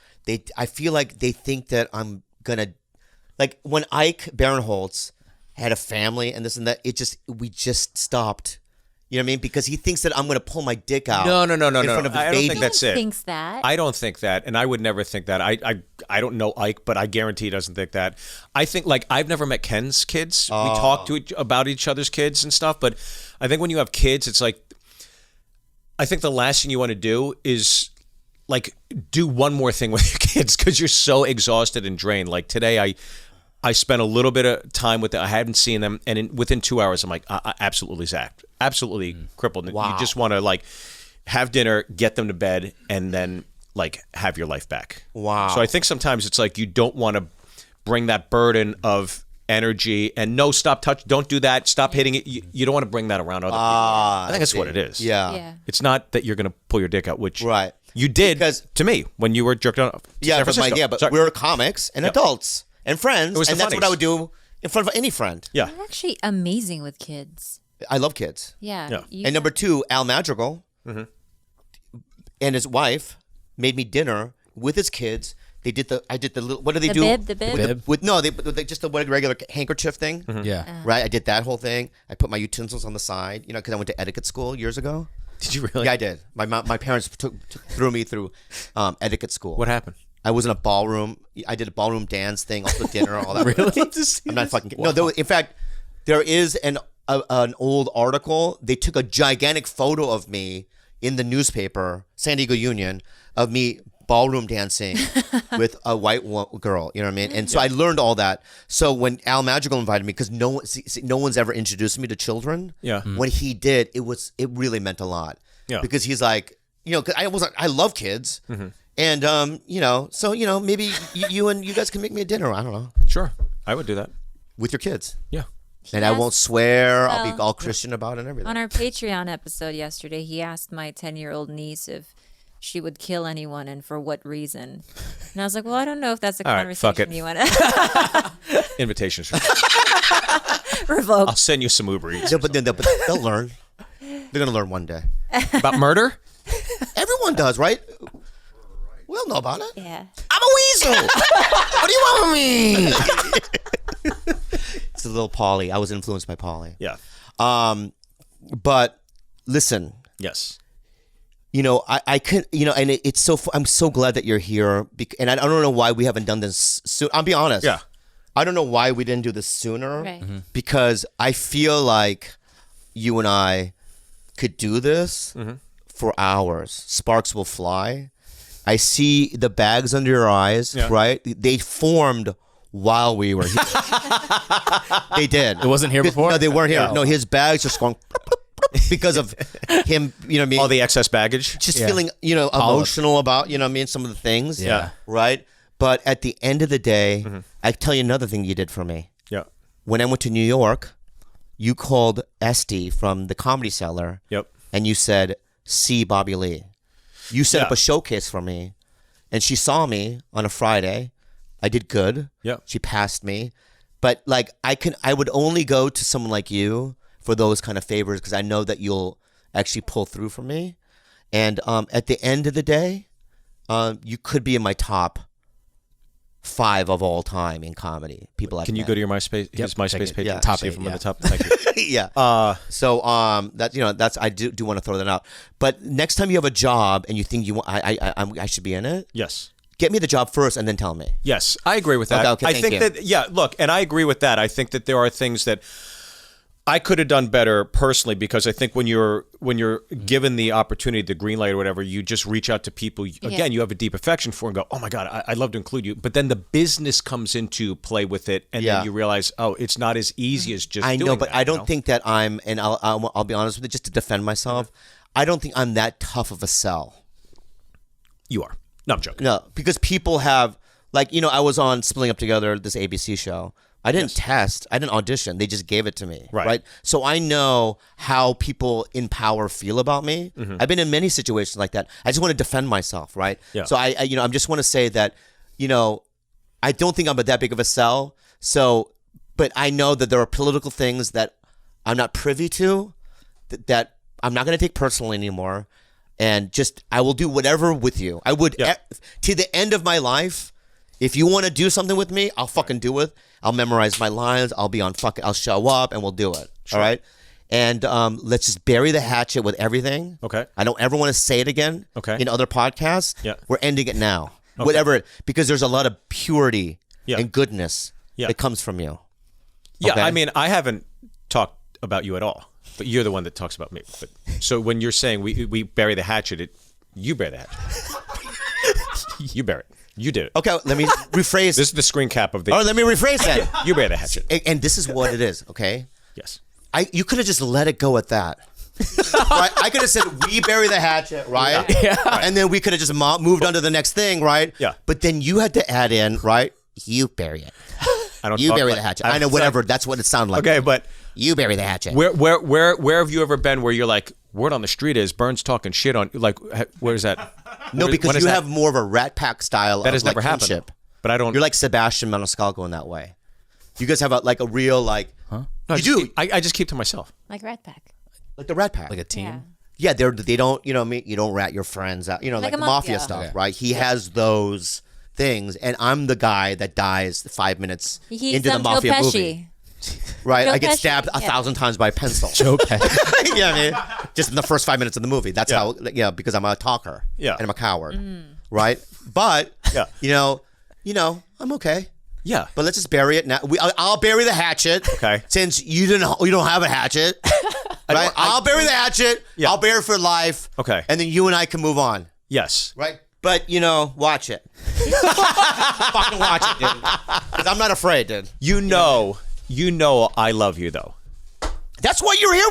I feel like they think that I'm gonna, like when Ike Barinholtz had a family and this and that, we just stopped. You know what I mean? Because he thinks that I'm going to pull my dick out. No. In front of his I don't baby. think that's it. Thinks that. I don't think that, and I would never think that. I don't know Ike, but I guarantee he doesn't think that. I think, like, I've never met Ken's kids. We talk about each other's kids and stuff, but I think when you have kids, it's like, I think the last thing you want to do is, like, do one more thing with your kids because you're so exhausted and drained. Like, today, I spent a little bit of time with them. I hadn't seen them, and within 2 hours, I'm like, absolutely zapped, absolutely crippled. Wow. You just want to, like, have dinner, get them to bed, and then, like, have your life back. Wow. So I think sometimes it's like you don't want to bring that burden of energy and don't do that, stop hitting it. You don't want to bring that around other people. I think that's what it is. Yeah. It's not that you're going to pull your dick out, which Right. you did Because- to me when you were jerked off. Yeah, but Sorry. we're comics and adults and friends, It was the and that's what funnies. I would do in front of any friend. Yeah. You're actually amazing with kids. I love kids. Yeah. Yeah. And number two, Al Madrigal and his wife made me dinner with his kids. I did the little, what do they The do? bib, the bib? They just the regular handkerchief thing. Yeah. Right? I did that whole thing. I put my utensils on the side, because I went to etiquette school years ago. Did you really? Yeah, I did. My parents threw me through etiquette school. What happened? I was in a ballroom. I did a ballroom dance thing, also dinner, all that. Really? I'm not fucking kidding. No, in fact, there is an old article. They took a gigantic photo of me in the newspaper, San Diego Union, of me ballroom dancing with a white girl. You know what I mean? And so I learned all that. So when Al Madrigal invited me, because no one's ever introduced me to children. Yeah. When he did, it really meant a lot. Yeah. Because he's like, because I love kids. And so maybe you guys can make me a dinner. I don't know, Sure. I would do that. with your kids, Yeah. and I won't swear. I'll be well, all Christian about it and everything. On our Patreon episode yesterday, he asked my 10-year-old niece if she would kill anyone and for what reason. And I was like, well, I don't know if that's a All right, conversation fuck it. you want to Invitations. revoke. I'll send you some Uber Eats. No, but they'll learn. They're gonna learn one day. About murder? Everyone does, right? We'll know about it. Yeah. I'm a weasel. What do you want from me? It's a little Polly. I was influenced by Polly. Yeah. But listen, Yes. I can, and it's so. I'm so glad that you're here, and I don't know why we haven't done this soon. I'll be honest. Yeah. I don't know why we didn't do this sooner. Right. Because I feel like you and I could do this for hours. Sparks will fly. I see the bags under your eyes, right? They formed while we were here. They did. It wasn't here before? No, they weren't here. Yeah. No, his bags just going because of him, you know what I mean? All the excess baggage? Just feeling, emotional about, some of the things. Yeah. Right? But at the end of the day, I tell you another thing you did for me. Yeah. When I went to New York, you called Esty from the Comedy Cellar. Yep. And you said, see Bobby Lee. You set up Yeah. a showcase for me. And she saw me on a Friday. I did good. Yep. She passed me. But like I would only go to someone like you for those kind of favors because I know that you'll actually pull through for me. And at the end of the day, you could be in my top 5 of all time in comedy. People Can you go to your MySpace, his MySpace page? Yeah. and Top see 8, if I'm at yeah. the top. Thank you. yeah. So that's I do want to throw that out. But next time you have a job and you think you want, I should be in it. Yes. Get me the job first and then tell me. Yes, I agree with that. Okay, I thank think you. that, yeah, look, and I agree with that. I think that there are things that I could have done better personally because I think when you're given the opportunity, the green light or whatever, you just reach out to people. Again, you have a deep affection for and go, oh my God, I'd love to include you. But then the business comes into play with it, and then you realize, oh, it's not as easy as just. I know, doing but that, I don't think that I'm, and I'll be honest with you, just to defend myself, I don't think I'm that tough of a sell. You are. No, I'm joking. No, because people have, like, I was on Splitting Up Together, this ABC show. I didn't test. I didn't audition. They just gave it to me. Right. So I know how people in power feel about me. I've been in many situations like that. I just want to defend myself, right? Yeah. So I just want to say that, I don't think I'm that big of a sell. So, but I know that there are political things that I'm not privy to that I'm not gonna take personally anymore, and just I will do whatever with you. I would to the end of my life. If you want to do something with me, I'll fucking do it. I'll memorize my lines. I'll be on fucking. I'll show up and we'll do it. All right. And let's just bury the hatchet with everything. Okay. I don't ever want to say it again. Okay. In other podcasts. Yeah. We're ending it now. Okay. Whatever, because there's a lot of purity and goodness that comes from you. Yeah. Okay? I mean, I haven't talked about you at all, but you're the one that talks about me. But so when you're saying we bury the hatchet, you bury the hatchet. You bury it. You did it. Okay, let me rephrase. This is the screen cap of the. Oh, let me rephrase that. You bury the hatchet. And this is what it is, okay? Yes. You could have just let it go at that. Right? I could have said, we bury the hatchet, right? Yeah. And then we could have just moved on to the next thing, right? Yeah. But then you had to add in, right? You bury it. I don't. You talk bury like- the hatchet. I know, whatever. That's what it sounded like. Okay, but You bury the hatchet. where have you ever been where you're like, word on the street is Byrne's talking shit on, like, where's that? No, When because is you that? have more of a Rat Pack style That of has never happened. kinship. But I don't. You're like Sebastian Maniscalco in that way. You guys have a real like. Huh? No, You do. I just keep to myself. Like Rat Pack. Like the Rat Pack. Like a team. Yeah. Yeah, they don't, you know what I mean? You don't rat your friends out. You know, like Like a the mafia mafia. stuff, Okay. right? He has those things, and I'm the guy that dies 5 minutes He's into the Joe mafia Pesci. movie. Right? Joe I get Pesci, stabbed yeah. 1,000 times by a pencil. Joe Pesci. Yeah, I mean, just in the first 5 minutes of the movie. That's how, because I'm a talker. Yeah. And I'm a coward. Right? But, you know, I'm okay. Yeah. But let's just bury it now. I'll bury the hatchet. Okay. Since you don't have a hatchet, right? I'll bury the hatchet. Yeah. I'll bury it for life. Okay. And then you and I can move on, Yes. right? But watch it. Fucking watch it, dude. Because I'm not afraid, dude. You know I love you though. That's why you're here.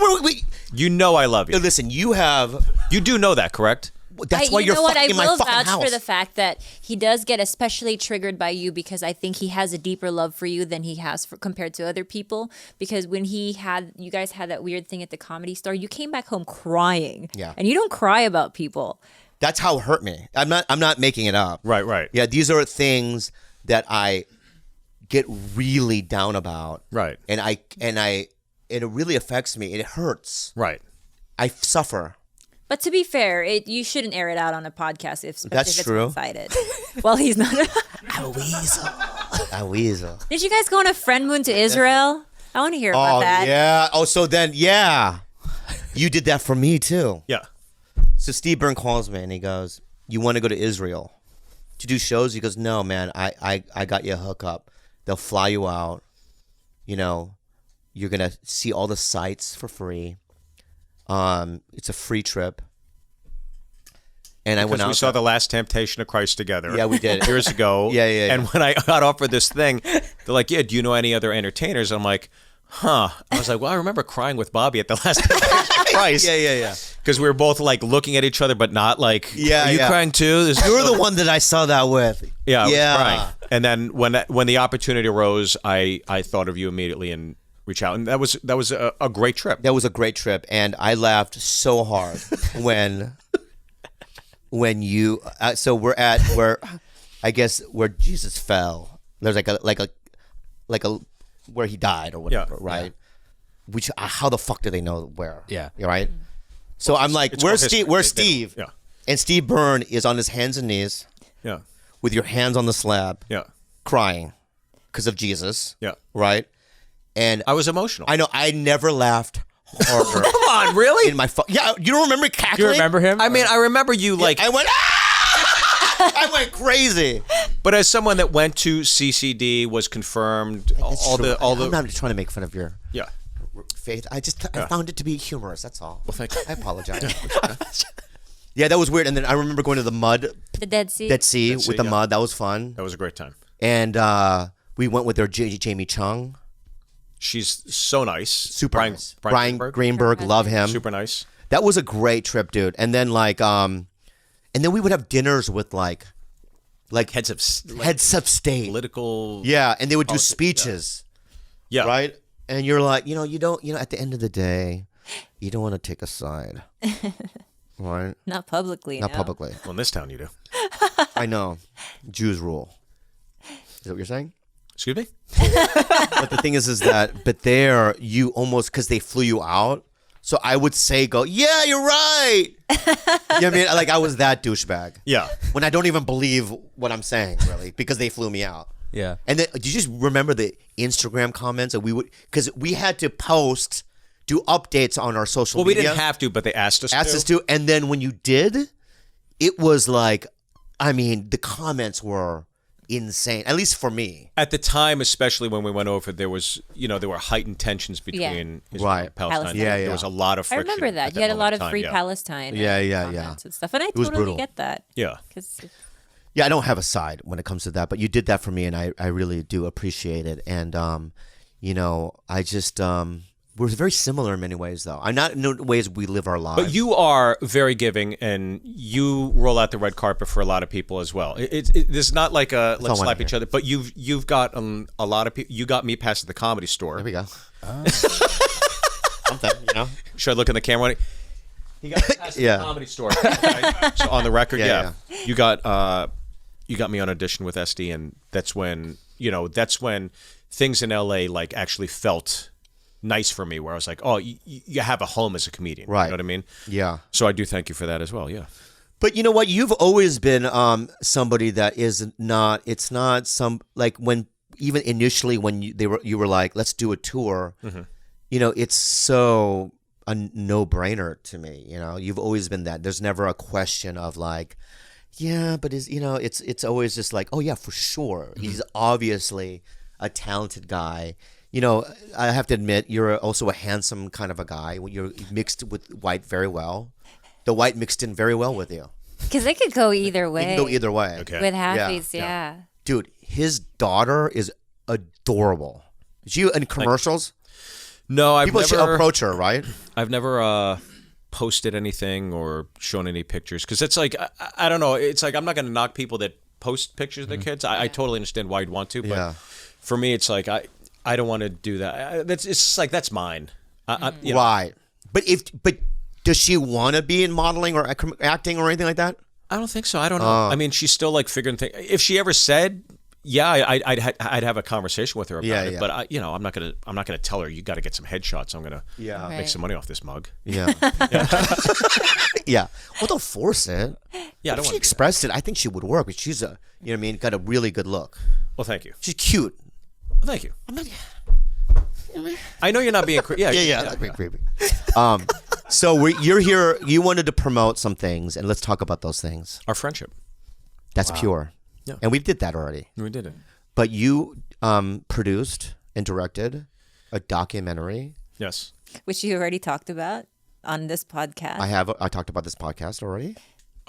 You know I love you. Listen, you do know that, correct? That's why you you're know what? fucking I in my will fucking vouch house. for the fact that he does get especially triggered by you because I think he has a deeper love for you than he has compared to other people. Because when you guys had that weird thing at the Comedy Store, you came back home crying. Yeah. And you don't cry about people. That's how it hurt me. I'm not making it up. Right. Yeah, these are things that I get really down about. Right. And it really affects me. It hurts. Right. I suffer. But to be fair, you shouldn't air it out on a podcast, especially That's if it's true. one-sided. Well, he's not. A weasel. Did you guys go on a friend moon to Israel? I want to hear about that. Yeah. Oh, so then, you did that for me too. Yeah. So Steve Byrne calls me and he goes, "You want to go to Israel to do shows?" He goes, "No, man. I got you a hookup. They'll fly you out. You're gonna see all the sights for free. It's a free trip." And I went Because out. we saw The Last Temptation of Christ together. Yeah, we did. Years ago. Yeah. And when I got offered this thing, they're like, "Yeah, do you know any other entertainers?" I'm like, "Huh." I was like, "Well, I remember crying with Bobby at The Last Temptation of Christ." Yeah. Because we were both like looking at each other, but not like, Yeah, "Are you yeah. crying too?" You're the one that I saw that with. Yeah, I was Yeah. crying. And then when the opportunity arose, I thought of you immediately and reached out, and that was a great trip. That was a great trip, and I laughed so hard when you. So we're at where Jesus fell. There's like a where he died or whatever, Yeah. right? Which how the fuck do they know where? Yeah. Right. So I'm like, it's where's called Steve? history. Where's They- Steve? yeah. And Steve Byrne is on his hands and knees Yeah. with your hands on the slab, Yeah. crying because of Jesus. Yeah. Right. And I was emotional. I know I never laughed harder. Come on, really? In my yeah, you don't remember cackling? Do you remember him? I mean, I remember you like, I went, ah! I went crazy. but as someone that went to CCD, was confirmed, all the I'm not trying to make fun of your yeah. faith. I found it to be humorous. That's all. Well, thank you. I apologize. Yeah, that was weird. And then I remember going to the mud, The Dead Sea. Dead Sea Dead Sea, with the yeah. mud. That was fun. That was a great time. And we went with our Jamie Chung. She's so nice. Super Brian, nice. Brian Brian Greenberg. Greenberg, love him. Super nice. That was a great trip, dude. And then and then we would have dinners with like Heads of heads of state. political. Yeah, and they would do Politics, speeches, Yeah. right? And you're like, you don't, at the end of the day, you don't want to take a side, right? Not publicly. Not no. publicly. Well, in this town, you do. I know. Jews rule. Is that what you're saying? Excuse me? But the thing is that, but there, you almost, because they flew you out, So I would say, yeah, you're right. You know what I mean? Like I was that douchebag. Yeah. When I don't even believe what I'm saying, really, because they flew me out. Yeah. And then, did you just remember the Instagram comments that we would, because we had to do updates on our social Well, we media. didn't have to, but they asked us Asked us to. And then when you did, it was like, I mean, the comments were insane, at least for me. At the time, especially when we went over, there was, there were heightened tensions between Israel and Palestine. Yeah, There was a lot of I friction. remember that. at You had a lot moment of time, free yeah. Palestine. Yeah. comments and stuff. And I was totally brutal. get that. Yeah. 'Cause Yeah, I don't have a side when it comes to that, but you did that for me, and I really do appreciate it. And, I just, we're very similar in many ways, though. I'm not in the ways we live our lives. But you are very giving, and you roll out the red carpet for a lot of people as well. It's not like a let's all I slap wanna each other, but you've got a lot of people. You got me past the Comedy Store. There we go. Something, Should I look in the camera? He got me past Yeah. the Comedy Store. Okay. So on the record, Yeah, you got me on audition with SD, and that's when things in LA like actually felt nice for me, where I was like, oh, you have a home as a comedian, Right. You know what I mean? Yeah. So I do thank you for that as well. Yeah. But you know what? You've always been somebody that is not. It's not some like when even initially when you were like, let's do a tour. Mm-hmm. It's so a no-brainer to me. You've always been that. There's never a question of like, yeah, but it's always just like, oh yeah, for sure. Mm-hmm. He's obviously a talented guy. I have to admit, you're also a handsome kind of a guy. You're mixed with white very well. The white mixed in very well with you. Because it could go either way. It can go either way. Okay. With halfies, yeah. Dude, his daughter is adorable. Is she in commercials? No, I've People should never approach her, right? I've never posted anything or shown any pictures because it's like I don't know. It's like I'm not going to knock people that post pictures of their kids. I totally understand why you'd want to, but Yeah. for me, it's like I don't want to do that. It's just like that's mine. Right. But does she want to be in modeling or acting or anything like that? I don't think so. I don't know. I mean, she's still like figuring things. If she ever said, yeah, I'd have a conversation with her about it. yeah. But I'm not gonna tell her you got to get some headshots. I'm gonna Yeah. make some money off this mug. Yeah. Yeah. Well, don't force it. Yeah, I If don't she want. expressed it, I think she would work. But she's got a really good look. Well, thank you. She's cute. Well, thank you. I know you're not being. Yeah. Creepy. So you're here. You wanted to promote some things, and let's talk about those things. Our friendship. That's pure. Yeah. And we did that already. We did it. But you produced and directed a documentary. Yes. Which you already talked about on this podcast. I talked about this podcast already.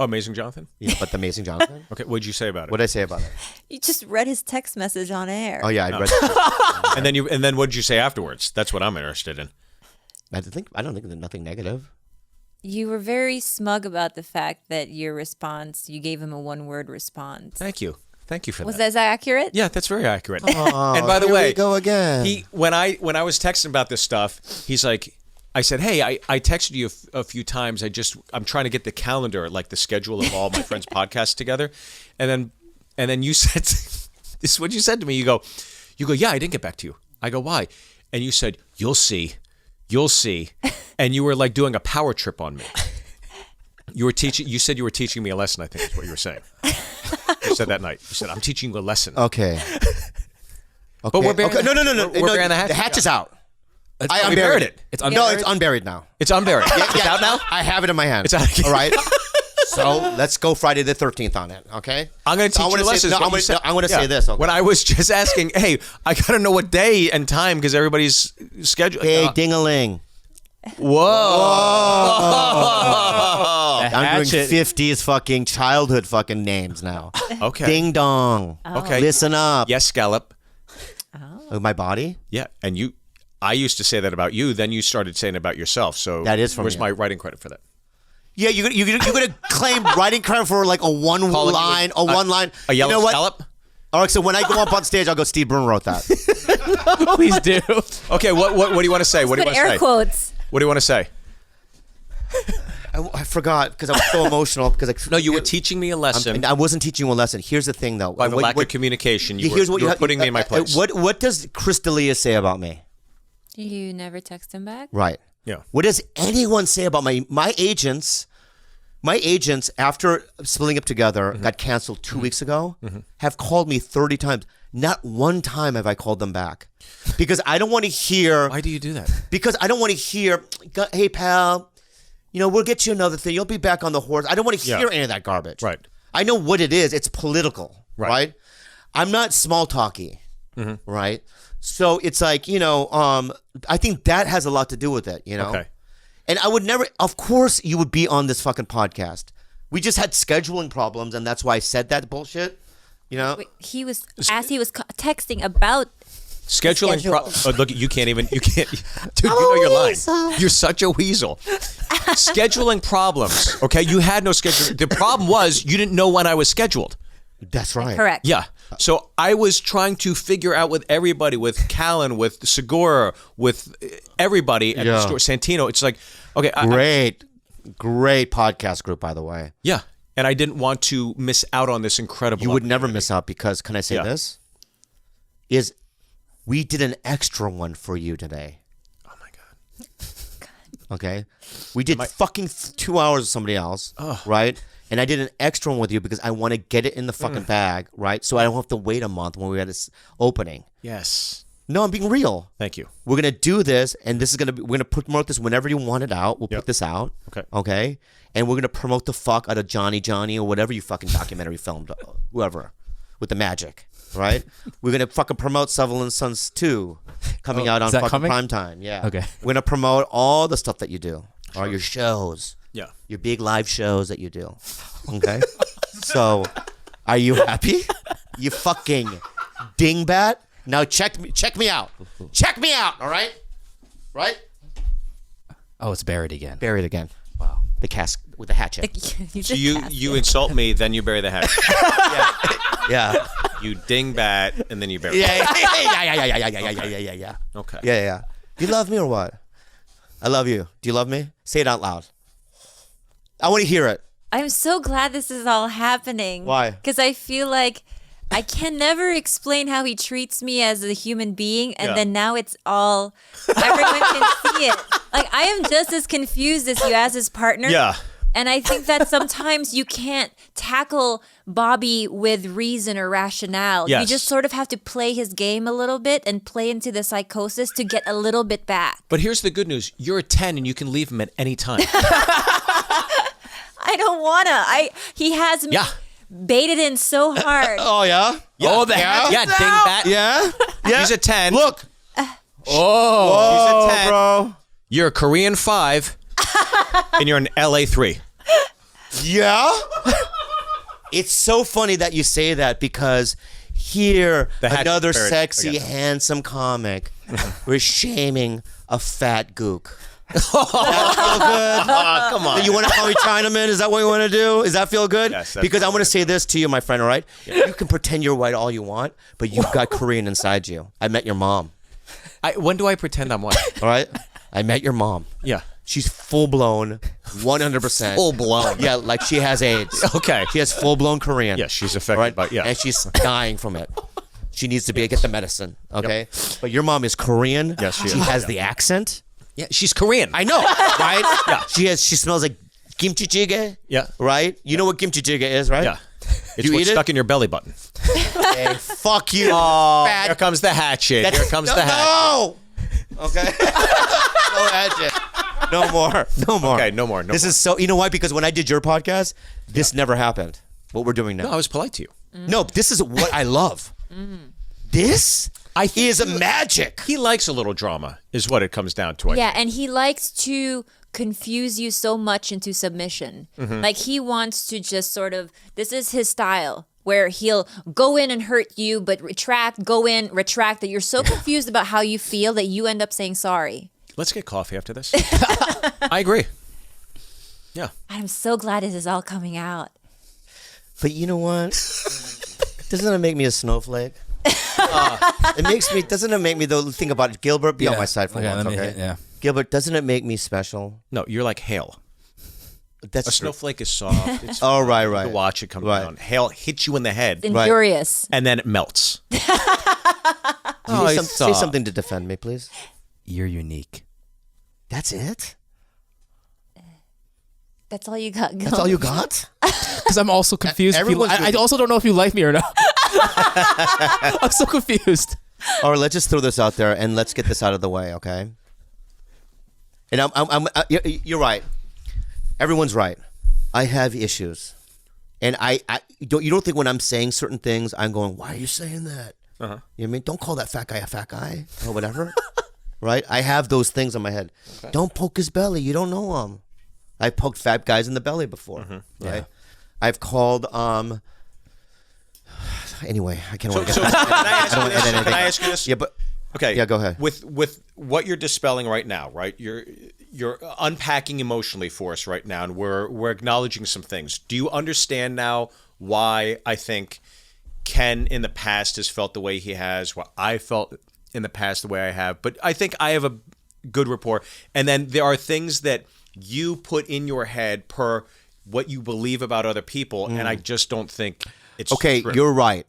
Oh, Amazing Jonathan. Yeah, but the Amazing Jonathan. Okay, what'd you say about it? What did I say about it? You just read his text message on air. Oh yeah, I read. And then what'd you say afterwards? That's what I'm interested in. I don't think there's nothing negative. You were very smug about the fact that your response, you gave him a one-word response. Thank you for Was that. that accurate? Yeah, that's very accurate. Oh, and by the here way, we go again. when I was texting about this stuff, he's like, I said, hey, I texted you a few times. I'm trying to get the calendar, like the schedule of all my friends' podcasts together, and then you said, this is what you said to me. You go, yeah, I didn't get back to you. I go, why? And you said, you'll see, and you were like doing a power trip on me. You said you were teaching me a lesson. I think is what you were saying. You said that night. You said, I'm teaching you a lesson. Okay. But we're bearing okay. No. we're bearing the hatchet. The hatch is out. I unburied buried it. It's unburied. No, it's unburied now. It's unburied. It's out now? I have it in my hand. It's out. All right. So let's go Friday the 13th on it. Okay. I'm going to teach you a lesson. I'm going to say this. Okay? When I was just asking, hey, I got to know what day and time because everybody's schedule. Hey, ding-a-ling. Whoa. I'm doing 50s fucking childhood fucking names now. Okay. Ding dong. Okay. Listen up. Yes, Scallop. Oh, my body? Yeah, and I used to say that about you. Then you started saying it about yourself. So That is from where's you. my writing credit for that? Yeah, you're gonna claim writing credit for like a one line. A yellow you know what? scallop. All right, so when I go up on stage, I'll go, Steve Byrne wrote that. Please do. Okay, what do you want to say? What do you Put want to air say? quotes. What do you want to say? I forgot because I was so emotional. No, you were teaching me a lesson. I wasn't teaching you a lesson. Here's the thing, though. By the lack of communication, you here's what were have- putting me in my place. What does Chris D'Elia say about me? You never text him back? Right. Yeah. What does anyone say about my agents? My agents, after splitting up together, got canceled 2 weeks ago, have called me 30 times. Not one time have I called them back. Because I don't want to hear... Why do you do that? Because I don't want to hear, hey, pal, we'll get you another thing. You'll be back on the horse. I don't want to hear any of that garbage. Right. I know what it is. It's political, Right. right? I'm not small talky, right? So it's like, I think that has a lot to do with it, Okay. And I would never, of course, you would be on this fucking podcast. We just had scheduling problems, and that's why I said that bullshit. Wait, he was texting about Scheduling. schedule. Look, you can't. Dude, you know you're lying. You're such a weasel. Scheduling problems. Okay, you had no schedule. The problem was you didn't know when I was scheduled. That's right. correct. Yeah. So I was trying to figure out with everybody, with Callan, with Segura, with everybody at the store, Santino. It's like, okay, Great podcast group, by the way. yeah. And I didn't want to miss out on this incredible. You would never miss out because, can I say Yeah. this? We did an extra one for you today. Oh my god. Okay? We did fucking 2 hours with somebody else, right? And I did an extra one with you because I want to get it in the fucking bag, right? So I don't have to wait a month when we had this opening. Yes. No, I'm being real. Thank you. We're gonna do this, and this is we're gonna promote this whenever you want it out. We'll put this out. Okay. Okay. And we're gonna promote the fuck out of Johnny or whatever you fucking documentary filmed, whoever, with the magic, right? We're gonna fucking promote Sutherland Sons 2 coming out on is that fucking coming? prime time. Yeah. Okay. We're gonna promote all the stuff that you do, all your shows, Yeah. your big live shows that you do. Okay. So, are you happy? You fucking dingbat. Now check me out. Check me out, all right? Right? Oh, it's buried again. Buried again. Wow. The cask with the hatchet. So you insult me, then you bury the hatchet. Yeah. You dingbat, and then you bury. Yeah. Okay. Yeah. You love me or what? I love you. Do you love me? Say it out loud. I want to hear it. I'm so glad this is all happening. Why? Because I feel like I can never explain how he treats me as a human being, and then now it's all everyone can see it. Like I am just as confused as you as his partner. Yeah. And I think that sometimes you can't tackle Bobby with reason or rationale. Yes. You just sort of have to play his game a little bit and play into the psychosis to get a little bit back. But here's the good news: you're a 10, and you can leave him at any time. I don't wanna. He has me baited in so hard. Oh, yeah? Oh, dingbat. Yeah? Yeah. He's a 10. Look. He's a 10. Bro. You're a Korean 5, and you're an LA 3. Yeah? It's so funny that you say that because here, The Hatchet another parody. sexy, Okay. handsome comic was shaming a fat gook. Oh, come on. You want to call me Chinaman? Is that what you want to do? Does that feel good? Yes, that's because I want to say this to you, my friend, all right? You can pretend you're white all you want, but you've got Korean inside you. I met your mom, When do I pretend I'm white? all right? I met your mom. Yeah. She's full-blown, 100%. Full-blown. Yeah, like she has AIDS. Okay. She has full-blown Korean. Yeah, she's affected right? by And she's dying from it. She needs to get the medicine, okay? But your mom is Korean. Yes, she is. She has the accent. Yeah, she's Korean. I know, right? Yeah. She smells like kimchi jjigae. Yeah. Right? You know what kimchi jjigae is, right? Yeah. It's You what's eat it? stuck in your belly button. Hey, fuck you. Oh, fat- here comes the hatchet. Here comes the hatchet. No! Okay. No hatchet. No more. No more. Okay, no more. This is so, you know why? Because when I did your podcast, this never happened. What we're doing now. No, I was polite to you. No, this is what I love. This is magic. He likes a little drama, is what it comes down to. Yeah, and he likes to confuse you so much into submission. Like he wants to just sort of, this is his style, where he'll go in and hurt you, but retract, go in, retract, that you're so confused about how you feel that you end up saying sorry. Let's get coffee after this. I agree. Yeah. I'm so glad this is all coming out. But you know what? Doesn't it make me a snowflake? Doesn't it make me though think about it? Gilbert, be on my side for once, okay? Yeah. Gilbert, doesn't it make me special? No, you're like hail. That's A true. snowflake is soft. It's Oh, right. You watch it come Right. down. Hail hits you in the head, Injurious. and then it melts. You Oh, need it's say soft. something to defend me, please. You're unique. That's it? That's all you got. That's all you got? Because I'm also confused. I also don't know if you like me or not. I'm so confused. All right, let's just throw this out there and let's get this out of the way, okay? And you're right. Everyone's right. I have issues, and you don't think when I'm saying certain things, I'm going, why are you saying that? You know what I mean? Don't call that fat guy a fat guy or whatever, right? I have those things in my head. Okay. Don't poke his belly. You don't know him. I poked fat guys in the belly before, right? Yeah. I've called Anyway, I can't. Can I ask you this? Yeah, but okay. Yeah, go ahead. With what you're dispelling right now, right? You're unpacking emotionally for us right now, and we're acknowledging some things. Do you understand now why I think Ken in the past has felt the way he has? Why I felt in the past the way I have? But I think I have a good rapport. And then there are things that you put in your head per what you believe about other people, and I just don't think it's okay. true. You're right.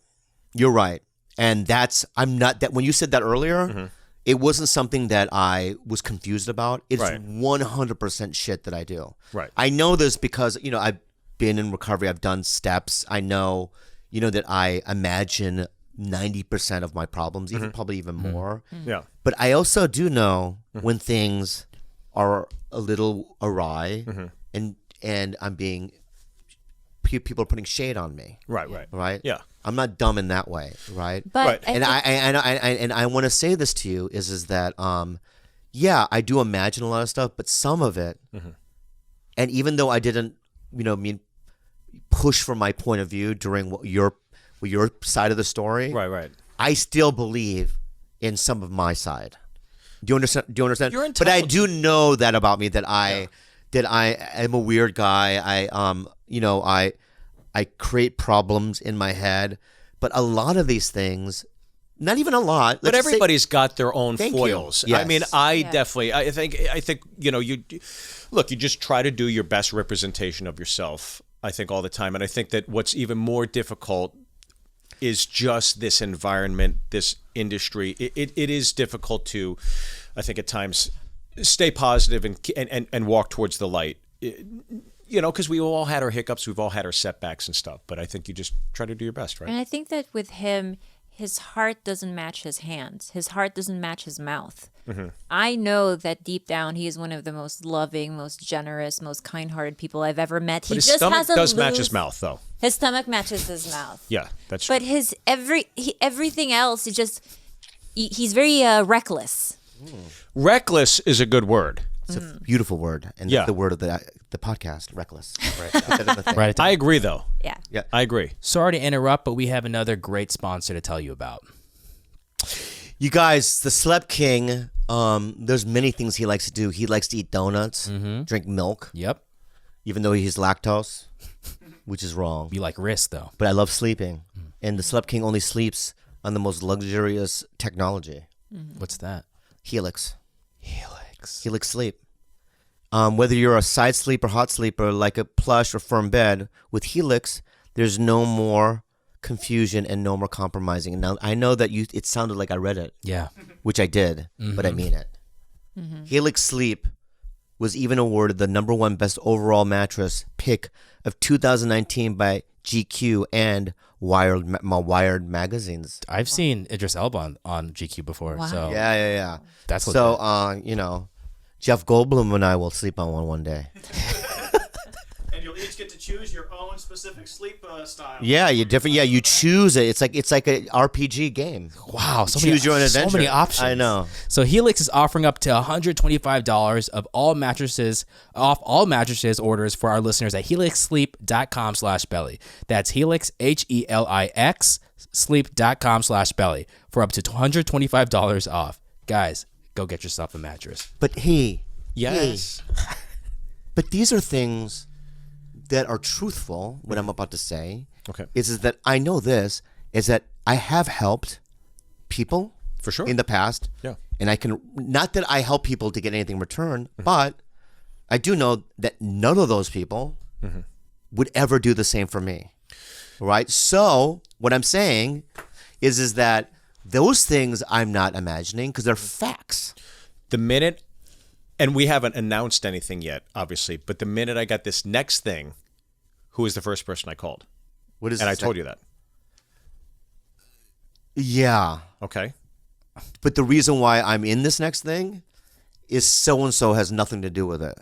You're right. And I'm not that when you said that earlier, it wasn't something that I was confused about. It's 100% shit that I do. Right. I know this because, I've been in recovery. I've done steps. I know, that I imagine 90% of my problems, probably even more. Yeah. But I also do know when things are a little awry and I'm being people are putting shade on me. Right? Yeah. I'm not dumb in that way, right? But I want to say this to you is that I do imagine a lot of stuff, but some of it, and even though I didn't, push for my point of view during your side of the story, right, I still believe in some of my side. Do you understand? You're but I entitled do know that about me that I am a weird guy. I create problems in my head, but a lot of these things, not even a lot. But everybody's got their own foils. Yes. I mean, I think you just try to do your best representation of yourself, I think, all the time. And I think that what's even more difficult is just this environment, this industry. It is difficult to, I think, at times stay positive and walk towards the light. Because we all had our hiccups, we've all had our setbacks and stuff. But I think you just try to do your best, right? And I think that with him, his heart doesn't match his hands. His heart doesn't match his mouth. I know that deep down, he is one of the most loving, most generous, most kind-hearted people I've ever met. But his stomach does match his mouth, though. His stomach matches his mouth. Yeah, that's true. But everything else, he's very reckless. Reckless is a good word. It's a beautiful word, and the word of the podcast, reckless. Right. I agree, though. Yeah. I agree. Sorry to interrupt, but we have another great sponsor to tell you about. You guys, the Slep King, there's many things he likes to do. He likes to eat donuts, drink milk. Yep. Even though he's lactose, which is wrong. You like risk, though. But I love sleeping. And the Slep King only sleeps on the most luxurious technology. What's that? Helix sleep. Whether you're a side sleeper, hot sleeper, like a plush or firm bed, with Helix, there's no more confusion and no more compromising. Now, I know that it sounded like I read it. Yeah. Which I did, but I mean it. Helix Sleep was even awarded the #1 best overall mattress pick of 2019 by GQ and Wired magazines. I've seen Idris Elba on GQ before. Wow. So Yeah. That's what so, Jeff Goldblum and I will sleep on one day. And you'll each get to choose your own specific sleep style. Yeah, you choose it. It's like a RPG game. Wow, Choose your own adventure. So many options. I know. So Helix is offering up to $125 of all mattresses orders for our listeners at helixsleep.com/belly. That's Helix, HELIX, sleep.com/belly for up to $125 off. Guys, go get yourself a mattress. But but these are things that are truthful, what I'm about to say. Okay. Is that I know this, is that I have helped people For sure. in the past. Yeah. And I can, not that I help people to get anything in return, but I do know that none of those people would ever do the same for me. Right? So what I'm saying is that those things I'm not imagining because they're facts. The minute And we haven't announced anything yet, obviously. But the minute I got this next thing, who was the first person I called? What is? And I told you that. Yeah, Okay. but the reason why I'm in this next thing is so and so has nothing to do with it.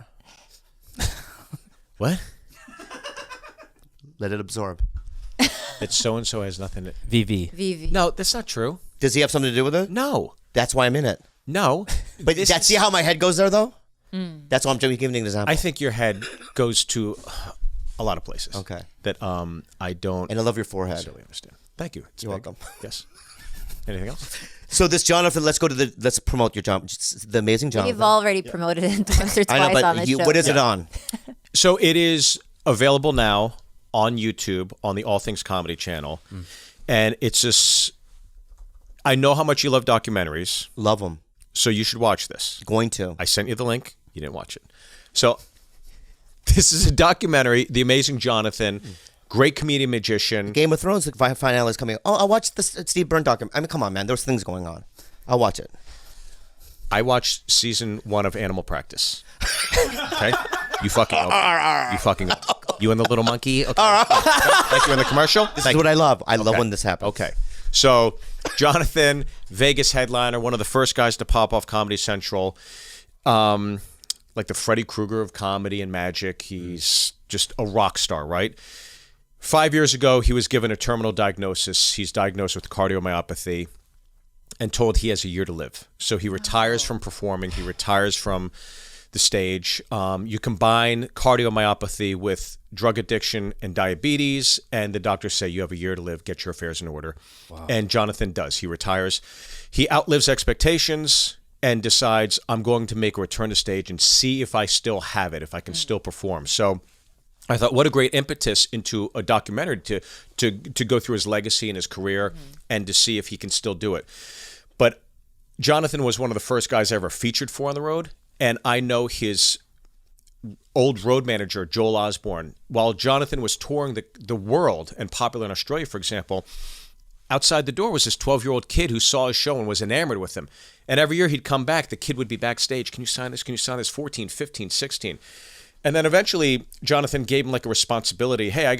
What? Let it absorb. It's so and so has nothing to. VV. Vivi. No, that's not true. Does he have something to do with it? No. That's why I'm in it. No. But This see how my head goes there, though? That's why I'm giving an example. I think your head goes to a lot of places. Okay. That I don't And I love your forehead. necessarily understand. Thank you. It's You're big. welcome. Yes. Anything else? So this Jonathan, let's promote your the amazing Jonathan. We've already promoted it once or I know, twice on but the show. what is it on? So it is available now on YouTube on the All Things Comedy channel, and it's just. I know how much you love documentaries, Love them. so you should watch this. Going to. I sent you the link. You didn't watch it. So this is a documentary, The Amazing Jonathan, great comedian magician. Game of Thrones, the finale is coming. Oh, I'll watch the Steve Byrne documentary. I mean, come on, man. There's things going on. I'll watch it. I watched season 1 of Animal Practice. Okay? You fucking open. You fucking open. You and the little monkey. Okay. Like you in the commercial. This is what I love. I love when this happens. Okay. So, Jonathan, Vegas headliner, one of the first guys to pop off Comedy Central. Like the Freddy Krueger of comedy and magic. He's just a rock star, right? 5 years ago, he was given a terminal diagnosis. He's diagnosed with cardiomyopathy and told he has a year to live. So he retires from performing. He retires from the stage. You combine cardiomyopathy with drug addiction and diabetes, and the doctors say you have a year to live. Get your affairs in order. Wow. And Jonathan does. He retires. He outlives expectations and decides, I'm going to make a return to stage and see if I still have it, if I can still perform. So I thought, what a great impetus into a documentary to go through his legacy and his career and to see if he can still do it. But Jonathan was one of the first guys I ever featured for on the road, and I know his old road manager, Joel Osborne. While Jonathan was touring the world and popular in Australia, for example, outside the door was this 12-year-old kid who saw his show and was enamored with him. And every year he'd come back, the kid would be backstage. Can you sign this? Can you sign this? 14, 15, 16. And then eventually Jonathan gave him like a responsibility. Hey, I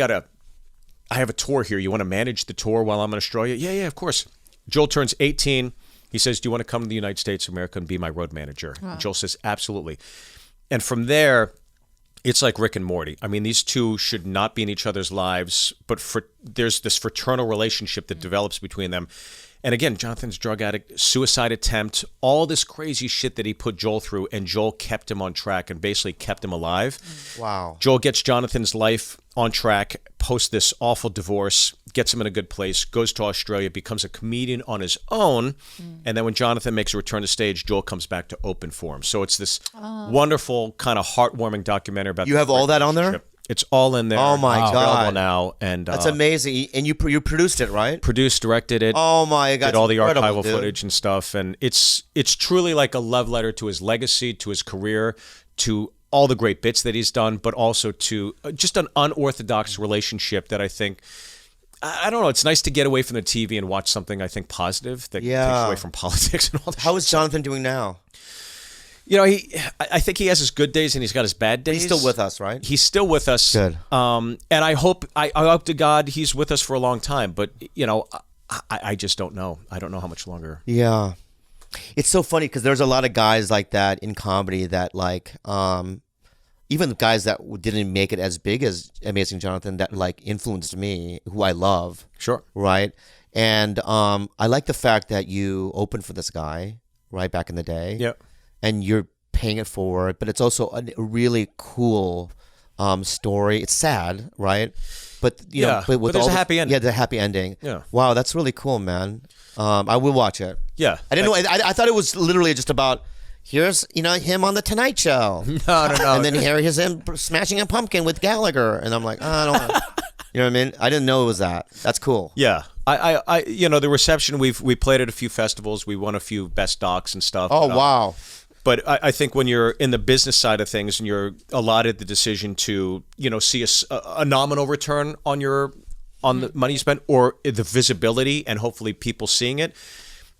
have a tour here. You want to manage the tour while I'm in Australia? Yeah, of course. Joel turns 18. He says, do you want to come to the United States of America and be my road manager? Wow. Joel says, absolutely. And from there, it's like Rick and Morty. I mean, these two should not be in each other's lives, but there's this fraternal relationship that develops between them. And again, Jonathan's drug addict, suicide attempt, all this crazy shit that he put Joel through, and Joel kept him on track and basically kept him alive. Wow. Joel gets Jonathan's life on track, post this awful divorce, gets him in a good place, goes to Australia, becomes a comedian on his own, and then when Jonathan makes a return to stage, Joel comes back to open for him. So it's this wonderful, kind of heartwarming documentary about. You have all that on there? It's all in there. Oh my It's God. available now, and That's amazing. And you produced it, right? produced, directed it. Oh my God. Did all the incredible, archival dude. footage and stuff, and it's truly like a love letter to his legacy, to his career, to all the great bits that he's done, but also to just an unorthodox relationship that I think, I don't know, it's nice to get away from the TV and watch something I think positive that takes away from politics and all that. How is Jonathan doing now? You know, I think he has his good days and he's got his bad days. He's still with us, right? He's still with us. Good. And I hope to God he's with us for a long time. But, you know, I just don't know. I don't know how much longer. Yeah. It's so funny because there's a lot of guys like that in comedy that like, even guys that didn't make it as big as Amazing Jonathan that like influenced me, who I love. Sure. Right. And I like the fact that you opened for this guy right back in the day. Yeah. And you're paying it forward, but it's also a really cool story. It's sad, right? But you know, but with there's all a happy ending. Yeah, the happy ending. Yeah. Wow, that's really cool, man. I will watch it. Yeah. I didn't know. I thought it was literally just about here's him on the Tonight Show. No. And then here is him smashing a pumpkin with Gallagher, and I'm like, I don't know. You know what I mean? I didn't know it was that. That's cool. Yeah. I the reception, we played at a few festivals. We won a few best docs and stuff. Oh, wow. But I think when you're in the business side of things and you're allotted the decision to, see a nominal return on the money you spent or the visibility and hopefully people seeing it,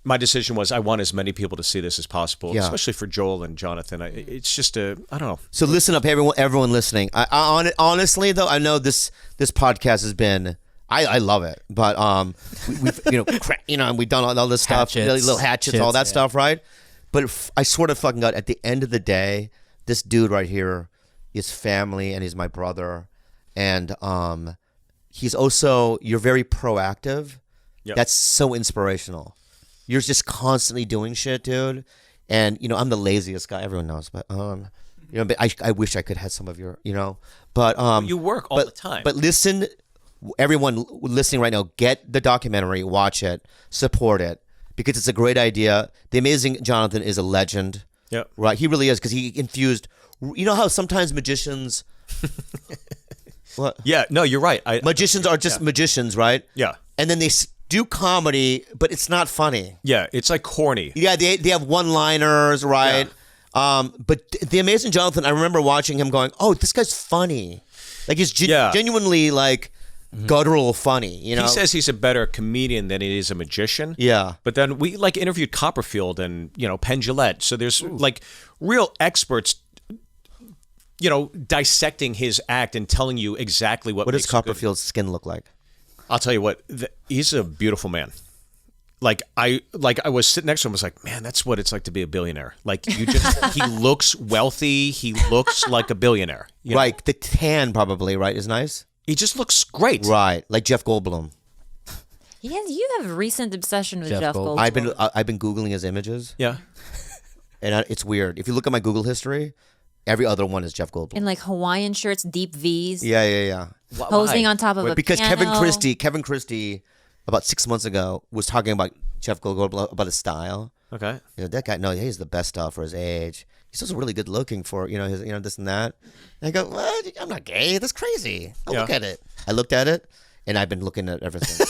my decision was I want as many people to see this as possible, Yeah. especially for Joel and Jonathan. It's just I don't know. So listen up, everyone listening. Honestly, though, I know this podcast has been. I love it, but we've we've done all this stuff, little hatchets, all that stuff, right? But I sort of fucking got at the end of the day, this dude right here is family, and he's my brother, and he's also you're very proactive. Yep. That's so inspirational. You're just constantly doing shit, dude. And I'm the laziest guy. Everyone knows, but but I wish I could have some of your, but You work all the time. But listen, everyone listening right now, get the documentary, watch it, support it, because it's a great idea. The amazing Jonathan is a legend. Yeah. Right. He really is, because he infused. You know how sometimes magicians. What? Yeah. No, you're right. Magicians are just magicians, right? Yeah. And then they do comedy, but it's not funny. Yeah. It's like corny. Yeah, they have one-liners, right? Yeah. But the amazing Jonathan, I remember watching him going, "Oh, this guy's funny." Like he's genuinely like guttural funny. He says he's a better comedian than he is a magician. Yeah. But then we interviewed Copperfield and Penn Jillette. So there's like real experts, dissecting his act and telling you exactly what. What makes does Copperfield's skin look like? I'll tell you what. He's a beautiful man. Like I was sitting next to him. I was like, man, that's what it's like to be a billionaire. Like he looks wealthy. He looks like a billionaire. Right. The tan probably, right, is nice. He just looks great. Right. Like Jeff Goldblum. Yes, you have a recent obsession with Jeff Jeff Goldblum. Goldblum. I've been Googling his images. Yeah. And it's weird. If you look at my Google history, every other one is Jeff Goldblum. In like Hawaiian shirts, deep V's, Yeah. posing on top of a Because piano. Kevin Christie, about 6 months ago, was talking about Jeff Goldblum, about his style. Okay. That guy, no, he's the best style for his age. He's also really good looking for, his, this and that. And I go, what? I'm not gay. That's crazy. Look at it. I looked at it, and I've been looking at it ever since.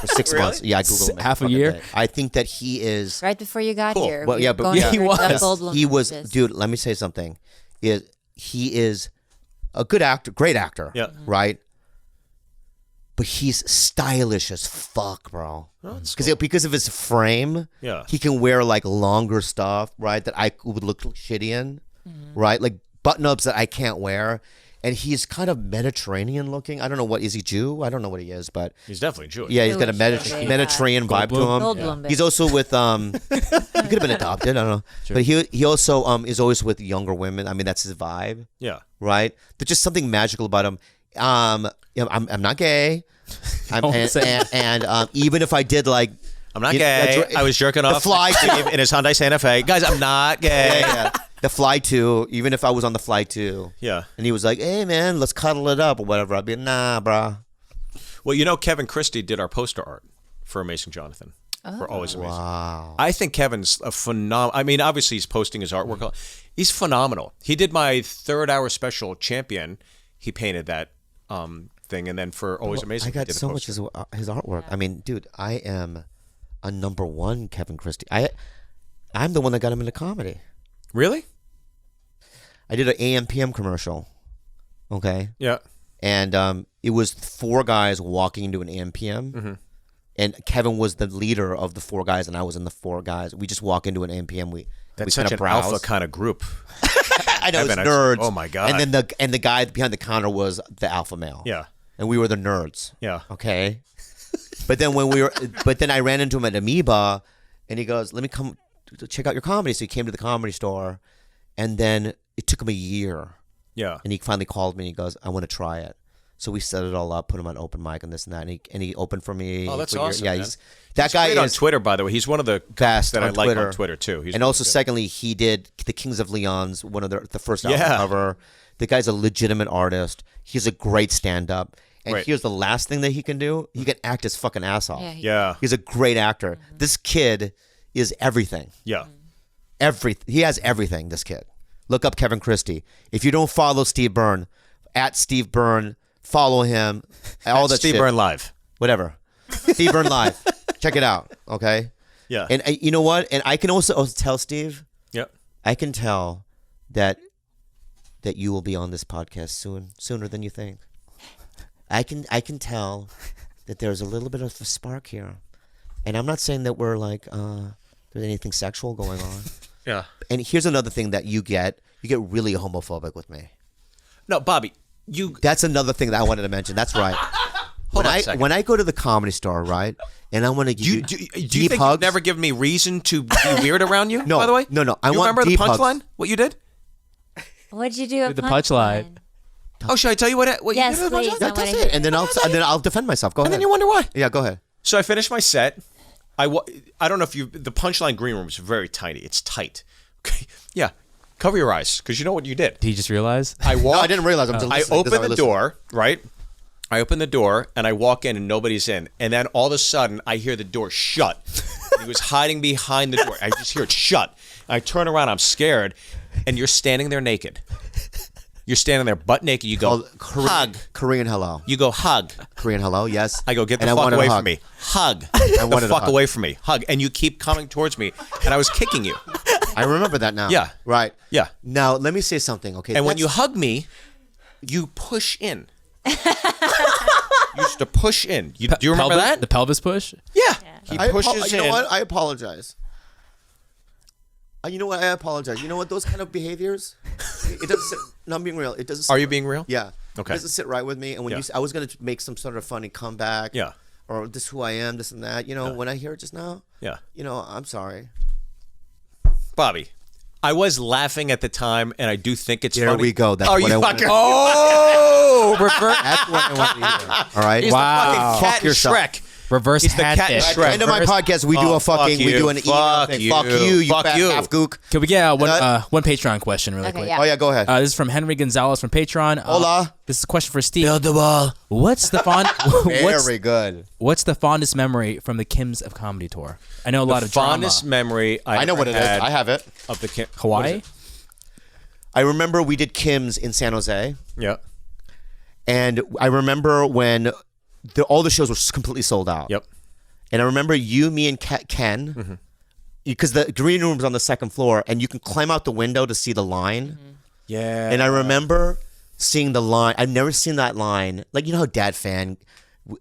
For 6 months. Yeah, I Googled him. Half a year? I think that he is. Right before you got here. Well, we yeah, were but going yeah, over he Jeff was. Goldblum He was, images. dude, let me say something. He is a good actor, great actor. Yeah. Right? But he's stylish as fuck, bro. Because of his frame, Yeah. he can wear like longer stuff, right? That I would look shitty in, right? Like button ups that I can't wear. And he's kind of Mediterranean looking. I don't know what is he Jew? I don't know what he is, but He's definitely Jewish. yeah, he's got a Jewish, Mediterranean vibe to him. Goldblum, He's also with he could have been adopted. I don't know, but he also is always with younger women. I mean, that's his vibe, Yeah. right? There's just something magical about him. I'm not gay. And even if I did like, I'm not gay. I was jerking off Fly Steve in his Hyundai Santa Fe. Guys, I'm not gay. the Fly 2, even if I was on the Fly 2, Yeah. and he was like, "Hey man, let's cuddle it up" or whatever, I'd be nah, brah. Well, Kevin Christie did our poster art for Amazing Jonathan. For Always Amazing. Wow. I think Kevin's a phenomenal. I mean, obviously he's posting his artwork. He's phenomenal. He did my 3rd-hour special, Champion. He painted that thing, and then for Always Amazing, I got he did the so much poster. his artwork. I mean, dude, I am a #1 Kevin Christie. I'm the one that got him into comedy. Really? I did an AM/PM commercial. Okay. Yeah. And it was 4 guys walking into an AM/PM. And Kevin was the leader of the 4 guys, and I was in the 4 guys. We just walk into an AM/PM. That's we such kind an of browse. alpha kind of group. I know, it's Kevin, nerds. oh my God. And then the guy behind the counter was the alpha male. Yeah. And we were the nerds. Yeah. Okay. But then I ran into him at Amoeba, and he goes, "Let me come to check out your comedy." So he came to the Comedy Store, and then it took him a year, Yeah. and he finally called me, and he goes, "I want to try it." So we set it all up, put him on open mic and this and that, and he opened for me. Oh, that's for a year. awesome, Yeah, man. that guy Great on is Twitter, by the way. He's one of the best that I on like Twitter. on Twitter too. He's And also, really good. secondly, he did the Kings of Leon's, one of the first album Yeah. cover. The guy's a legitimate artist. He's a great stand-up. And Right. here's the last thing that he can do: he can act his fucking ass off. Yeah. He's a great actor. This kid is everything. Yeah. He has everything, this kid. Look up Kevin Christie. If you don't follow Steve Byrne, at Steve Byrne, follow him. All that Steve shit. Byrne live. Whatever. Steve Byrne Live. Check it out, okay? Yeah. And you know what? And I can also tell Steve, Yeah. I can tell that you will be on this podcast sooner than you think. I can tell that there's a little bit of a spark here. And I'm not saying that we're like there's anything sexual going on. Yeah. And here's another thing that you get really homophobic with me. No, Bobby, That's another thing that I wanted to mention. That's right. Hold on a second. When I go to the Comedy Store, right, and I want to give you Do you deep think hugs. you've never given me reason to be weird around you? No, by the way, no. I you want remember deep the punchline? hugs. What you did? What'd you do? The punchline. Oh, should I tell you what Yes, you did? please. That's it. And then I'll defend myself. Go ahead. And then you wonder why. Yeah, go ahead. So I finished my set. I don't know if the punchline green room is very tiny. It's tight. Okay. Yeah. Cover your eyes because you know what you did. Did you just realize? I walked. No, I didn't realize. I'm just I listening. opened the door, right? I open the door and I walk in and nobody's in. And then all of a sudden I hear the door shut. He was hiding behind the door. I just hear it shut. I turn around. I'm scared. And you're standing there naked. You're standing there butt naked. You go, hug. Korean hello. You go, hug. Korean hello, yes. I go, get the And I fuck wanted a away hug. from me. Hug. wanted a the fuck hug. away from me. Hug. And you keep coming towards me. And I was kicking you. I remember that now. Yeah. Right. Yeah. Now, let me say something, okay? And when you That's- hug me, you push in. You used to push in. Do you remember that? The pelvis push? Yeah. He pushes you in. know what? I apologize. You know what? I apologize. You know what? Those kind of behaviors, it doesn't sit, no, I'm being real. It doesn't sit Are you right. being real? Yeah. Okay. It doesn't sit right with me. And when Yeah. I was going to make some sort of funny comeback. Yeah. Or this is who I am, this and that. You know, when I hear it just now, Yeah. you know, I'm sorry. Bobby, I was laughing at the time, and I do think it's There funny. we go. That's oh, what you I wanted. fucker. Oh, reverse, That's what I want to hear. All right? He's Wow. the fucking cat Fuck in yourself. Shrek. reverse He's the cat in Hatchet. At the Shrek. end of my podcast, we do Oh, a fucking, fuck we do you. an email Fuck thing. you. Fuck you, Fuck fat you. half gook. Can we get one Uh, one Patreon question really Okay, quick? yeah. Oh, yeah, go ahead. This is from Henry Gonzalez from Patreon. Hola. This is a question for Steve. Build the wall. What's the Very good. what's the fondest memory from the Kims of Comedy tour? I know a lot of Fondest drama. memory I know what it is. had I have it. of the Kim. Hawaii. I remember we did Kim's in San Jose. Yeah. And I remember when all the shows were completely sold out. Yep. And I remember you, me, and Ken, because the green room's on the second floor, and you can climb out the window to see the line. Yeah. And I remember seeing the line. I've never seen that line. Like, you know how Dad Fan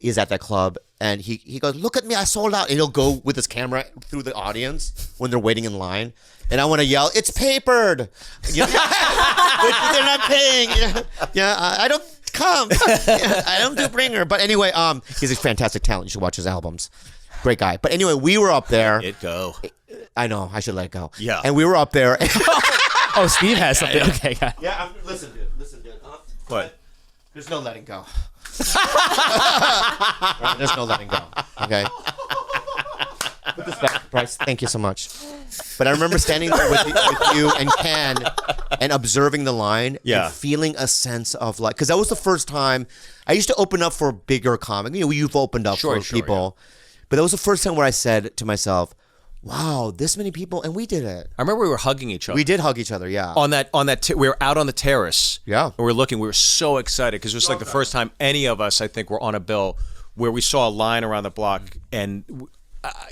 is at that club, and he goes, "Look at me, I sold out." And he'll go with his camera through the audience when they're waiting in line. And I want to yell, "It's papered!" You know? They're not paying. I don't come. I don't do bringer. But anyway, he's a fantastic talent. You should watch his albums. Great guy. But anyway, we were up there. It go. I know. I should let it go. Yeah. And we were up there. Oh, Steve has something. Okay, got it. Yeah, listen, dude. What? There's no letting go. Right, there's no letting go. Okay. Put this back, Bryce. Thank you so much. But I remember standing there with you and Ken and observing the line Yeah. and feeling a sense of like, because that was the first time I used to open up for bigger comic. You know, you've opened up Sure, for people, but that was the first time where I said to myself, "Wow, this many people," and we did it. I remember we were hugging each other. We did hug each other. Yeah. on that we were out on the terrace. Yeah. And we were looking. We were so excited because it was like the first time any of us, I think, were on a bill where we saw a line around the block, and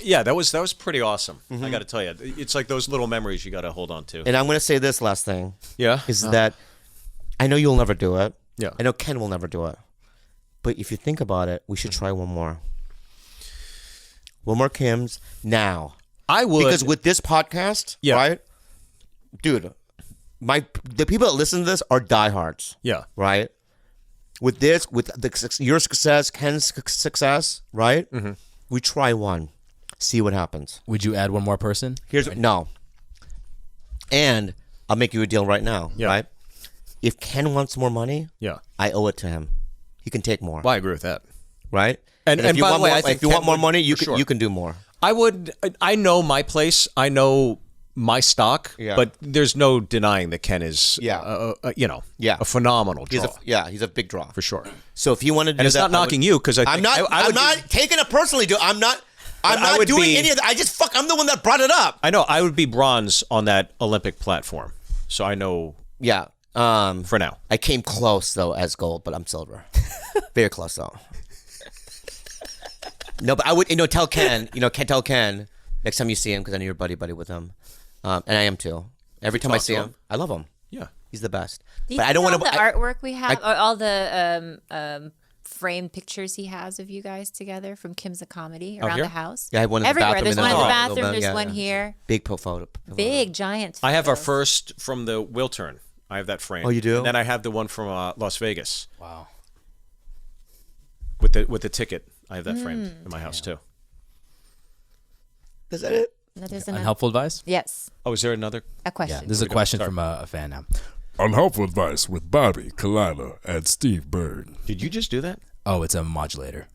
yeah, that was pretty awesome. I got to tell you, it's like those little memories you got to hold on to. And I'm going to say this last thing. Yeah. Is that I know you'll never do it. Yeah. I know Ken will never do it. But if you think about it, we should try one more. One more Kims now. I would Because with this podcast, Yeah. right? Dude, the people that listen to this are diehards, Yeah. right? With this, with your success, Ken's success, right? Mm-hmm. We try one. See what happens. Would you add one more person? No. And I'll make you a deal right now, Yeah. right? If Ken wants more money, Yeah. I owe it to him. He can take more, Well, I agree with that. right? And if you by the want way, more, I think if you want Ken more would- money, you for can sure. you can do more. I know my place. I know my stock. Yeah. But there's no denying that Ken is, Yeah. a phenomenal draw. He's a big draw for sure. So if you want to do And it's that, not knocking you because I'm not. I'm not taking it personally, dude. I'm not doing any of that. I'm the one that brought it up. I know. I would be bronze on that Olympic platform. So I know Yeah. for now. I came close though as gold, but I'm silver. Very close though. No, but I would, tell Ken, tell Ken next time you see him, because I know you're buddy with him, and I am too. Every time I Talk see to him, I love him. Yeah. He's the best. Do you but I don't see want all to. the artwork we have, or all the framed pictures he has of you guys together from Kim's a Comedy Oh, around here? the house. Yeah, I have one in the Everywhere. bathroom. There's and one in the then- bathroom. There's yeah, one yeah. here. Big photo. Big giant. I have our photos. first from the Wiltern. I have that frame. Oh, you do? And then I have the one from Las Vegas Wow. with the ticket. I have that framed in my house too. Is that it? That is an Unhelpful advice? yes, Oh, is there another? a question. Yeah, this is a question from a fan now. Unhelpful advice with Bobby, Khalyla, and Steve Byrne. Did you just do that? Oh, it's a modulator.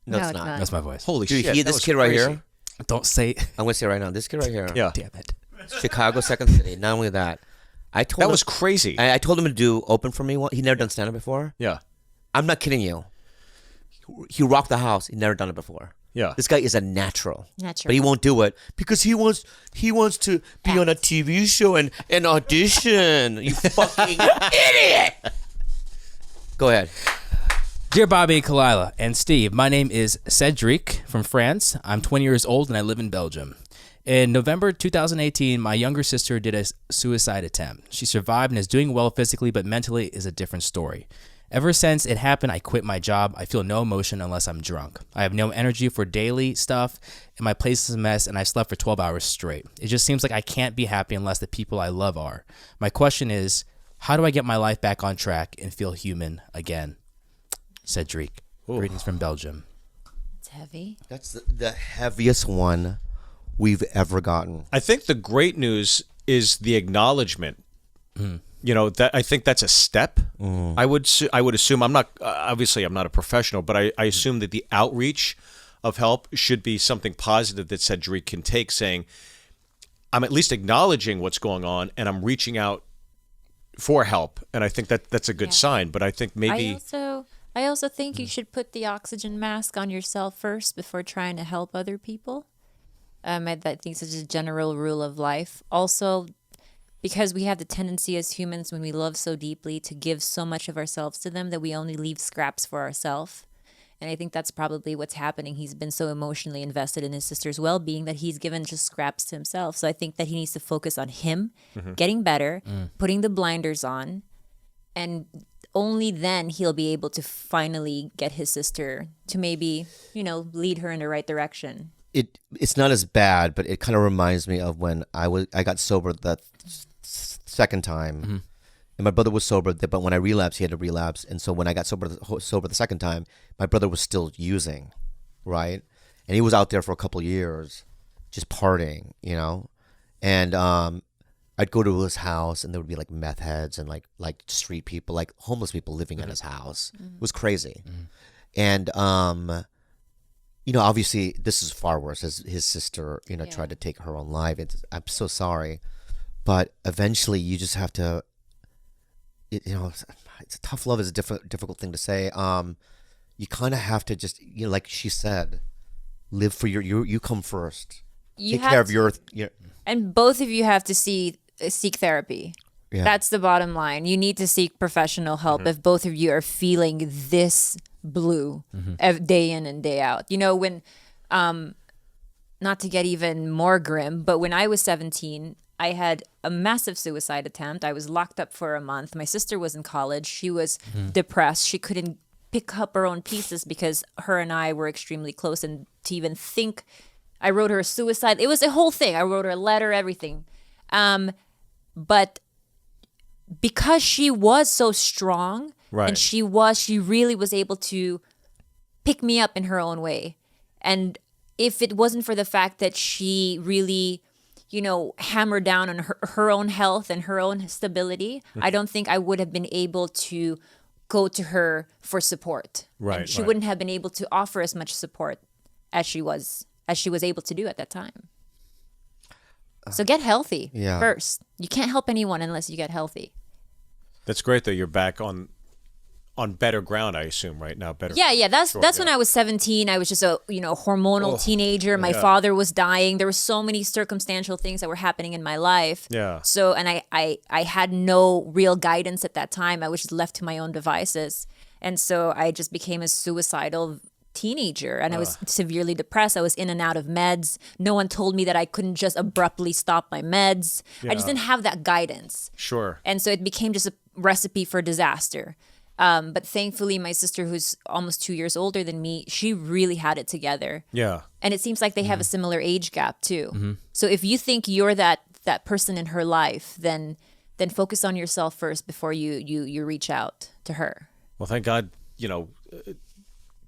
No, it's not. That's my voice. Holy Dude, shit! he, that this was kid right crazy. here. Don't say. I'm gonna say it right now. This kid right here. Yeah, Damn it. Chicago, second city. Not only that, I told that him, was crazy. I told him to do open for me. He never done stand up before. Yeah, I'm not kidding you. He rocked the house. He never done it before. yeah. This guy is a natural. Natural. But he won't do it because he wants to be on a TV show and audition. You fucking idiot. Go ahead. Dear Bobby, Khalyla, and Steve, my name is Cedric from France. I'm 20 years old and I live in Belgium. In November 2018, my younger sister did a suicide attempt. She survived and is doing well physically, but mentally is a different story. Ever since it happened, I quit my job. I feel no emotion unless I'm drunk. I have no energy for daily stuff, and my place is a mess, and I slept for 12 hours straight. It just seems like I can't be happy unless the people I love are. My question is, how do I get my life back on track and feel human again? Cedric. Greetings from Belgium. It's heavy. That's the heaviest one we've ever gotten. I think the great news is the acknowledgement. You know, that I think that's a step. I would assume, I'm not obviously I'm not a professional, but I assume that the outreach of help should be something positive that Cedric can take, saying, I'm at least acknowledging what's going on and I'm reaching out for help. And I think that's a good sign. But I think maybe I also think you should put the oxygen mask on yourself first before trying to help other people. I think it's just a general rule of life. Also, because we have the tendency as humans, when we love so deeply, to give so much of ourselves to them that we only leave scraps for ourselves. And I think that's probably what's happening. He's been so emotionally invested in his sister's well-being that he's given just scraps to himself. So I think that he needs to focus on him getting better, putting the blinders on, and only then he'll be able to finally get his sister to maybe, lead her in the right direction. It's not as bad, but it kind of reminds me of when I got sober the second time, and my brother was sober. But when I relapsed, he had to relapse, and so when I got sober the second time, my brother was still using, right? And he was out there for a couple of years, just partying, and I'd go to his house, and there would be like meth heads and like street people, like homeless people living at his house. It was crazy, and obviously this is far worse as his sister, tried to take her own life. I'm so sorry, but eventually you just have to, it's tough love is a difficult thing to say. You kind of have to just, like she said, live for you come first. Take care of your. And both of you have to seek therapy. Yeah. That's the bottom line. You need to seek professional help if both of you are feeling this blue day in and day out. When, not to get even more grim, but when I was 17, I had a massive suicide attempt. I was locked up for a month. My sister was in college. She was depressed. She couldn't pick up her own pieces because her and I were extremely close. And to even think, I wrote her a suicide. It was a whole thing. I wrote her a letter, everything. But because she was so strong, Right. and she really was able to pick me up in her own way. And if it wasn't for the fact that she really, hammered down on her own health and her own stability, I don't think I would have been able to go to her for support. Right, And she right. wouldn't have been able to offer as much support as she was able to do at that time. So get healthy first. You can't help anyone unless you get healthy. that's great though. You're back on better ground, I assume, right now. Better. Yeah. That's when I was 17. I was just a hormonal teenager. My father was dying. There were so many circumstantial things that were happening in my life. Yeah. So and I had no real guidance at that time. I was just left to my own devices, and so I just became a suicidal teenager, and I was severely depressed. I was in and out of meds. No one told me that I couldn't just abruptly stop my meds. I just didn't have that guidance. Sure. And so it became just a recipe for disaster. But thankfully, my sister, who's almost 2 years older than me, she really had it together. Yeah. And it seems like they have a similar age gap too. So if you think you're that person in her life, then focus on yourself first before you reach out to her. Well, thank God,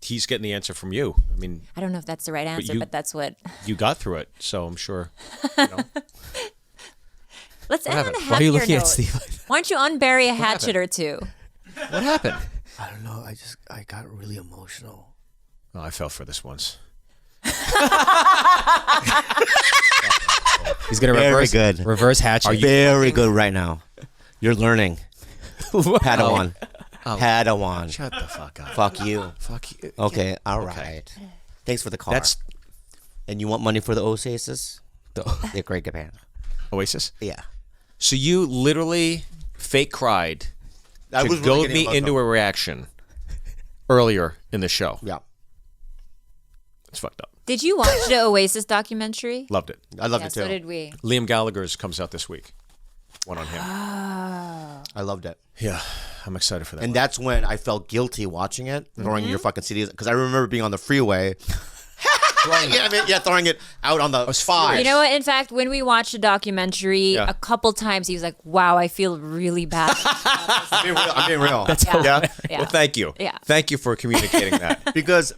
he's getting the answer from you. I mean, I don't know if that's the right answer, but that's what. you got through it, so I'm sure. Let's end on a Why are happier you looking note. at Steve? Why don't you unbury a hatchet or two? What happened? I don't know. I got really emotional. Oh, I fell for this once. He's gonna Very reverse good. reverse hatchet. Very good right now. You're learning. Padawan. Padawan. Shut the fuck up. Fuck you. Fuck you. Okay, all right. Thanks for the car. That's And you want money for the Oasis? They're great band. Oasis. Yeah. So you literally fake cried I to was goad really me getting into a reaction earlier in the show. Yeah. It's fucked up. Did you watch the Oasis documentary? Loved it. I loved Yeah, it too. so did we. Liam Gallagher's comes out this week. One on him. I loved it. Yeah, I'm excited for that. And that's when I felt guilty watching it, throwing your fucking CDs. Because I remember being on the freeway. Throwing it out on the five. You know what? In fact, when we watched the documentary, Yeah. a couple times he was like, "Wow, I feel really bad." I'm being real. yeah? Yeah. Well, thank you. Yeah. Thank you for communicating that. Because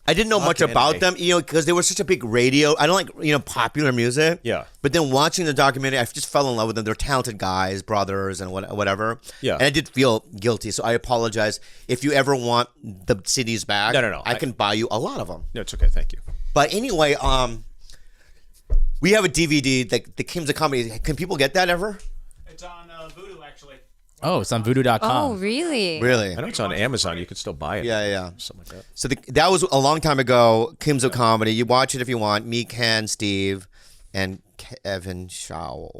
I didn't know much Fucking about A. them, because they were such a big radio. I don't like, popular music. Yeah. But then watching the documentary, I just fell in love with them. They're talented guys, brothers, and whatever. Yeah. And I did feel guilty, so I apologize. If you ever want the CDs back, No. I can buy you a lot of them. No, it's okay. Thank you. But anyway, we have a DVD, the Kings of Comedy. Can people get that ever? It's on Voodoo, actually. Oh, it's on voodoo.com. Oh, really? Really? I know it's on Amazon. You could still buy it. Yeah. Something like that. So that was a long time ago. Kings of Comedy. You watch it if you want. Me, Ken, Steve, and Kevin Shaw.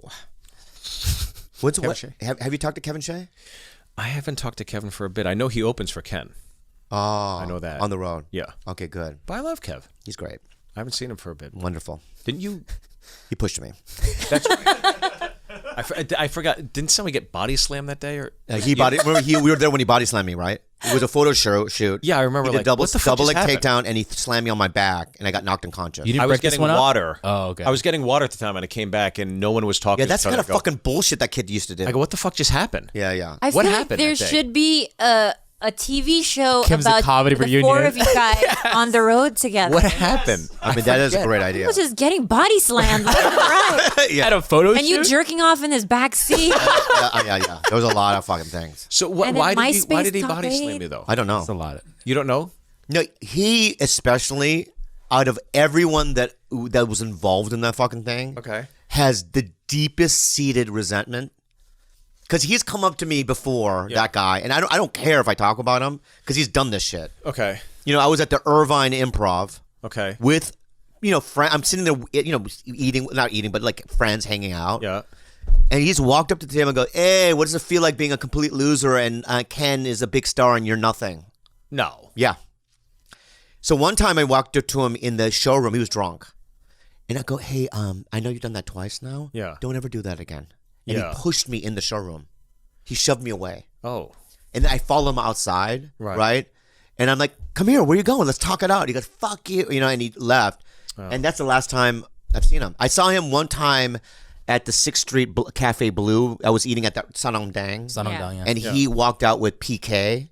Kevin Shea. Have you talked to Kevin Shea? I haven't talked to Kevin for a bit. I know he opens for Ken. Oh, I know that. on the road. Yeah. Okay, good. But I love Kev. He's great. I haven't seen him for a bit. Wonderful. Didn't you? He pushed me. That's right. I forgot. Didn't somebody get body slammed that day? Or Remember we were there when he body slammed me, right? It was a photo shoot. Yeah, I remember. He did double what the fuck just leg happened? takedown, and he slammed me on my back, and I got knocked unconscious. You didn't I was break this getting one up? water. Oh, okay. I was getting water at the time, and I came back, and no one was talking. Yeah, to that's each other. kind of fucking bullshit that kid used to do. I go, what the fuck just happened? Yeah. I What feel happened like there that day? should be a TV show Kim's about comedy the reunion. four of you guys on the road together. What happened? I mean, that is a great idea. He was just getting body slammed left and right. Yeah. At a photo And shoot? you jerking off in his back seat. Yeah. There was a lot of fucking things. So And why then did he MySpace body top slam eight? you though? I don't know. That's a lot. You don't know? No, he especially, out of everyone that was involved in that fucking thing, Okay. has the deepest seated resentment. Because he's come up to me before, that guy, and I don't care if I talk about him because he's done this shit. Okay. I was at the Irvine Improv Okay. with, I'm sitting there, eating, not eating, but like friends hanging out. Yeah. And he's walked up to the table and go, "Hey, what does it feel like being a complete loser? And Ken is a big star and you're nothing." No. Yeah. So one time I walked up to him in the showroom. He was drunk. And I go, "Hey, I know you've done that twice now. Yeah. Don't ever do that again." And Yeah. he pushed me in the showroom. He shoved me away. Oh. And then I follow him outside, Right. right? And I'm like, "Come here, where you going? Let's talk it out." He goes, "Fuck you," and he left. And that's the last time I've seen him. I saw him one time at the 6th Street Cafe Blue. I was eating at that Sanong Dang. Sanong-dang, yeah. And he walked out with PK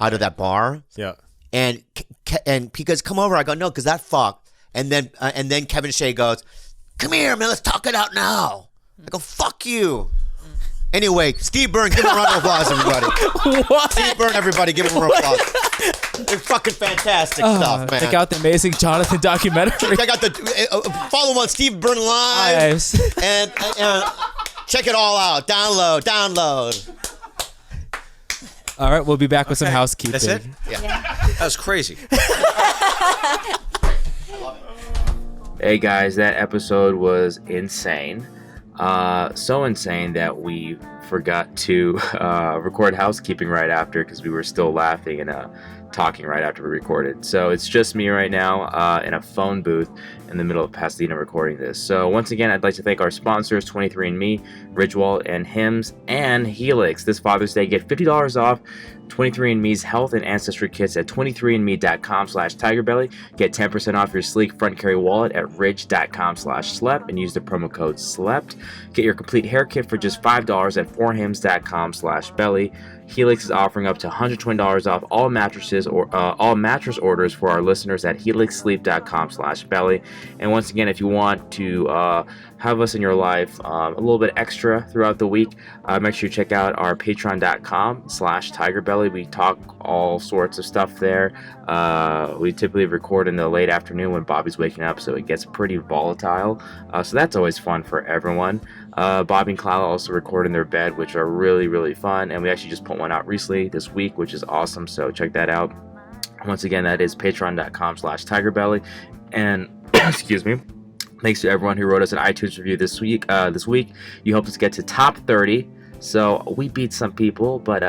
out of that bar. Yeah. And PK's come over. I go, "No, because that fucked." And then Kevin Shea goes, "Come here, man, let's talk it out now." I go, "Fuck you." Anyway, Steve Byrne, give him a round of applause, everybody. What? Steve Byrne, everybody, give him a round of applause. It's fucking fantastic stuff, man. Check out the amazing Jonathan documentary. Check out the follow him on Steve Byrne Live, Nice. and check it all out. Download. All right, we'll be back with some housekeeping. That's it? Yeah. That was crazy. Hey guys, that episode was insane. So insane that we forgot to record housekeeping right after because we were still laughing and talking right after we recorded. So it's just me right now in a phone booth in the middle of Pasadena recording this. So once again, I'd like to thank our sponsors, 23andMe, Ridgewald, and Hims, and Helix. This Father's Day, get $50 off 23andMe's health and ancestry kits at 23andme.com/TigerBelly. Get 10% off your sleek front carry wallet at ridge.com/slept and use the promo code SLEPT. Get your complete hair kit for just $5 at 4hims.com/belly. Helix is offering up to $120 off all mattresses or all mattress orders for our listeners at helixsleep.com/belly. And once again, if you want to have us in your life a little bit extra throughout the week, make sure you check out our patreon.com/TigerBelly. We talk all sorts of stuff there. We typically record in the late afternoon when Bobby's waking up, so it gets pretty volatile. So that's always fun for everyone. Bobby and Khalyla also record in their bed, which are really, really fun. And we actually just put one out recently this week, which is awesome. So check that out. Once again, that is patreon.com/TigerBelly. And excuse me. Thanks to everyone who wrote us an iTunes review this week. You helped us get to top 30. So we beat some people, but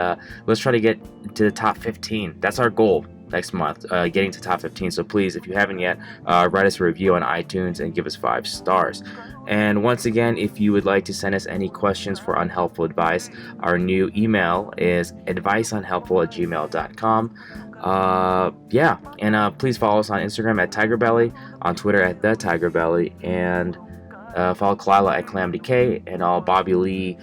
let's try to get to the top 15. That's our goal next month, getting to top 15. So please, if you haven't yet, write us a review on iTunes and give us 5 stars. And once again, if you would like to send us any questions for unhelpful advice, our new email is adviceunhelpful@gmail.com. And please follow us on Instagram at TigerBelly, on Twitter at the TigerBelly, and follow Khalyla at CalamityK, and all Bobby Lee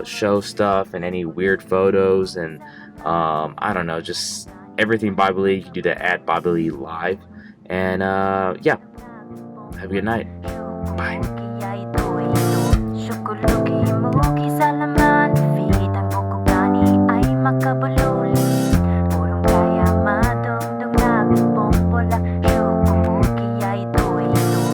show stuff and any weird photos and I don't know, just everything Bobby Lee. You can do that at Bobby Lee Live. And have a good night. Bye.